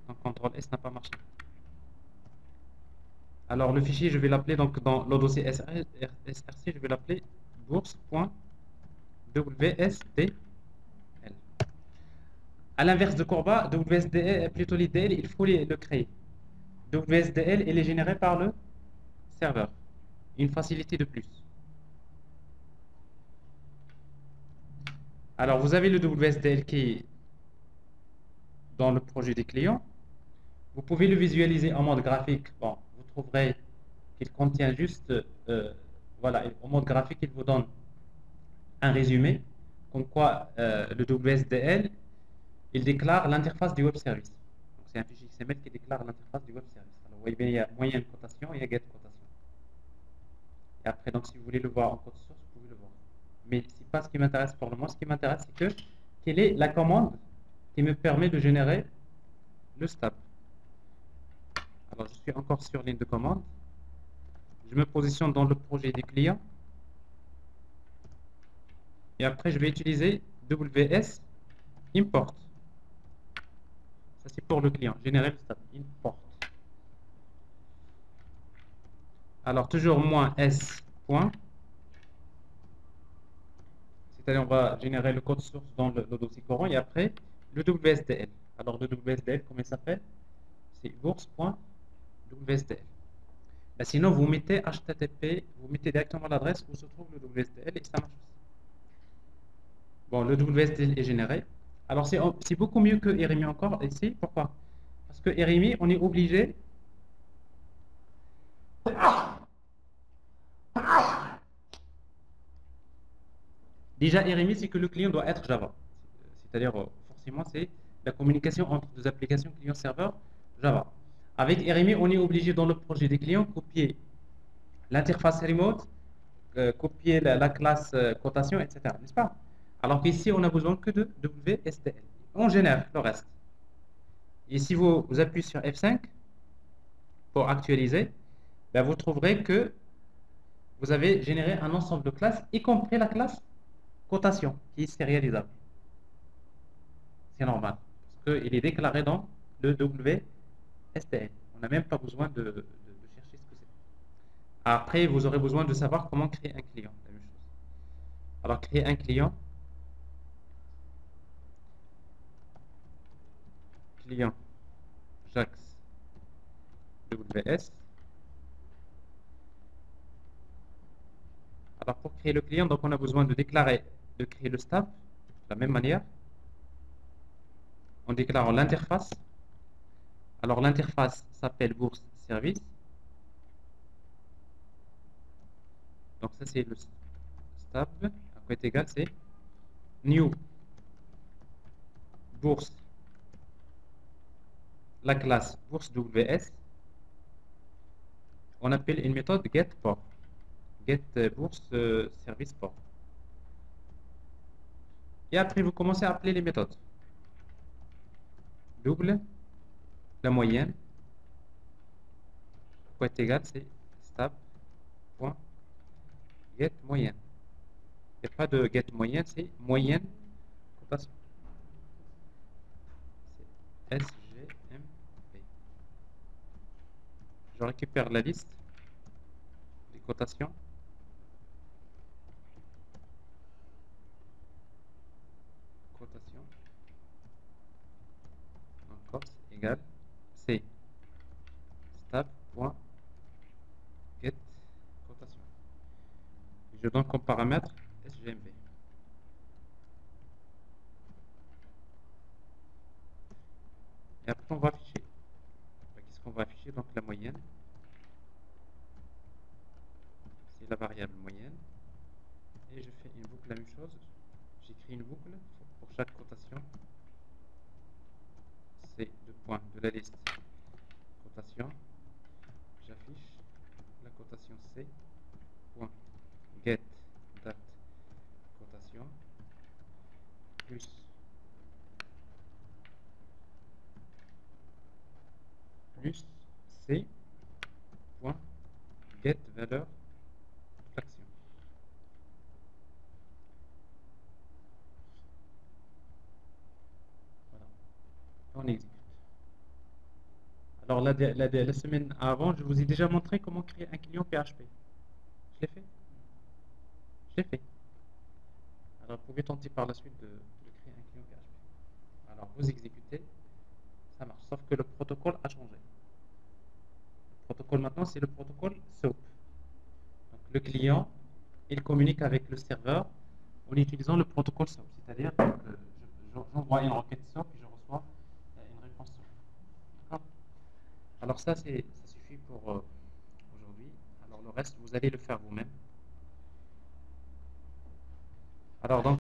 Donc, CTRL S n'a pas marché. Alors, le fichier, je vais l'appeler, donc, dans le dossier SRC, je vais l'appeler bourse.wsdl. À l'inverse de Corba, WSDL, plutôt l'IDL, il faut le créer. WSDL, il est généré par le serveur. Une facilité de plus. Alors, vous avez le WSDL qui est dans le projet des clients. Vous pouvez le visualiser en mode graphique. Bon, vous trouverez qu'il contient juste, voilà, en mode graphique, il vous donne un résumé, comme quoi le WSDL, il déclare l'interface du web service. Donc, c'est un fichier XML qui déclare l'interface du web service. Alors, vous voyez bien, il y a moyenne cotation et il y a get cotation. Et après, donc, si vous voulez le voir en code source, vous pouvez le voir. Mais ce n'est pas ce qui m'intéresse pour le moment. Ce qui m'intéresse, c'est quelle est la commande qui me permet de générer le stub. Alors, je suis encore sur ligne de commande. Je me positionne dans le projet du client. Et après, je vais utiliser WS import. Ça, c'est pour le client. Générer le stub. Import. Alors, toujours -s point. C'est-à-dire, on va générer le code source dans le dossier courant. Et après, le WSDL. Alors, le WSDL, comment il s'appelle? C'est bourse.wsdl. Ben, sinon, vous mettez HTTP, vous mettez directement l'adresse où se trouve le WSDL et ça marche aussi. Bon, le WSDL est généré. Alors, c'est beaucoup mieux que RMI encore ici. Pourquoi? Parce que RMI, on est obligé. Déjà, RMI, c'est que le client doit être Java. C'est-à-dire, forcément, c'est la communication entre deux applications client-serveur Java. Avec RMI, on est obligé dans le projet des clients copier l'interface remote, copier la classe cotation, etc. N'est-ce pas? Alors qu'ici, on n'a besoin que de WSDL. On génère le reste. Et si vous appuyez sur F5 pour actualiser, ben vous trouverez que vous avez généré un ensemble de classes, y compris la classe cotation, qui est sérialisable. C'est normal, parce qu'il est déclaré dans le WSDL. On n'a même pas besoin de chercher ce que c'est. Après, vous aurez besoin de savoir comment créer un client. La même chose. Alors, créer un client JAX WS. Alors, pour créer le client, donc on a besoin de créer le stub de la même manière, en déclarant l'interface. Alors, l'interface s'appelle bourse service. Donc, ça, c'est le stub. À quoi est égal, c'est new bourse, la classe bourse WS. On appelle une méthode getPort. Get bourse service port. Et après, vous commencez à appeler les méthodes. Double, la moyenne. Quoi est égal, c'est stab.get moyenne. Il n'y a pas de get moyenne, c'est moyenne cotation. C'est SGMP. Je récupère la liste des cotations. Encore, c'est égal. C'est stab.get cotation. Je donne comme paramètre SGMP. Et après, on va afficher. Qu'est-ce qu'on va afficher? Donc, la moyenne. C'est la variable moyenne. Et je fais une boucle, la même chose. J'écris une boucle pour chaque cotation. C'est deux points de la liste cotation. J'affiche la cotation C. Point get date cotation plus C point get valeur fraction. Voilà. On exécute. Alors la semaine avant, je vous ai déjà montré comment créer un client PHP. Je l'ai fait. Je l'ai fait. Alors vous pouvez tenter par la suite de créer un client PHP. Alors vous exécutez, ça marche. Sauf que le protocole a changé. Le protocole maintenant, c'est le protocole SOAP. Donc le client, il communique avec le serveur en utilisant le protocole SOAP. C'est-à-dire que j'envoie une requête SOAP et je reçois une réponse SOAP. D'accord? Alors ça suffit pour aujourd'hui. Alors le reste, vous allez le faire vous-même. Alors donc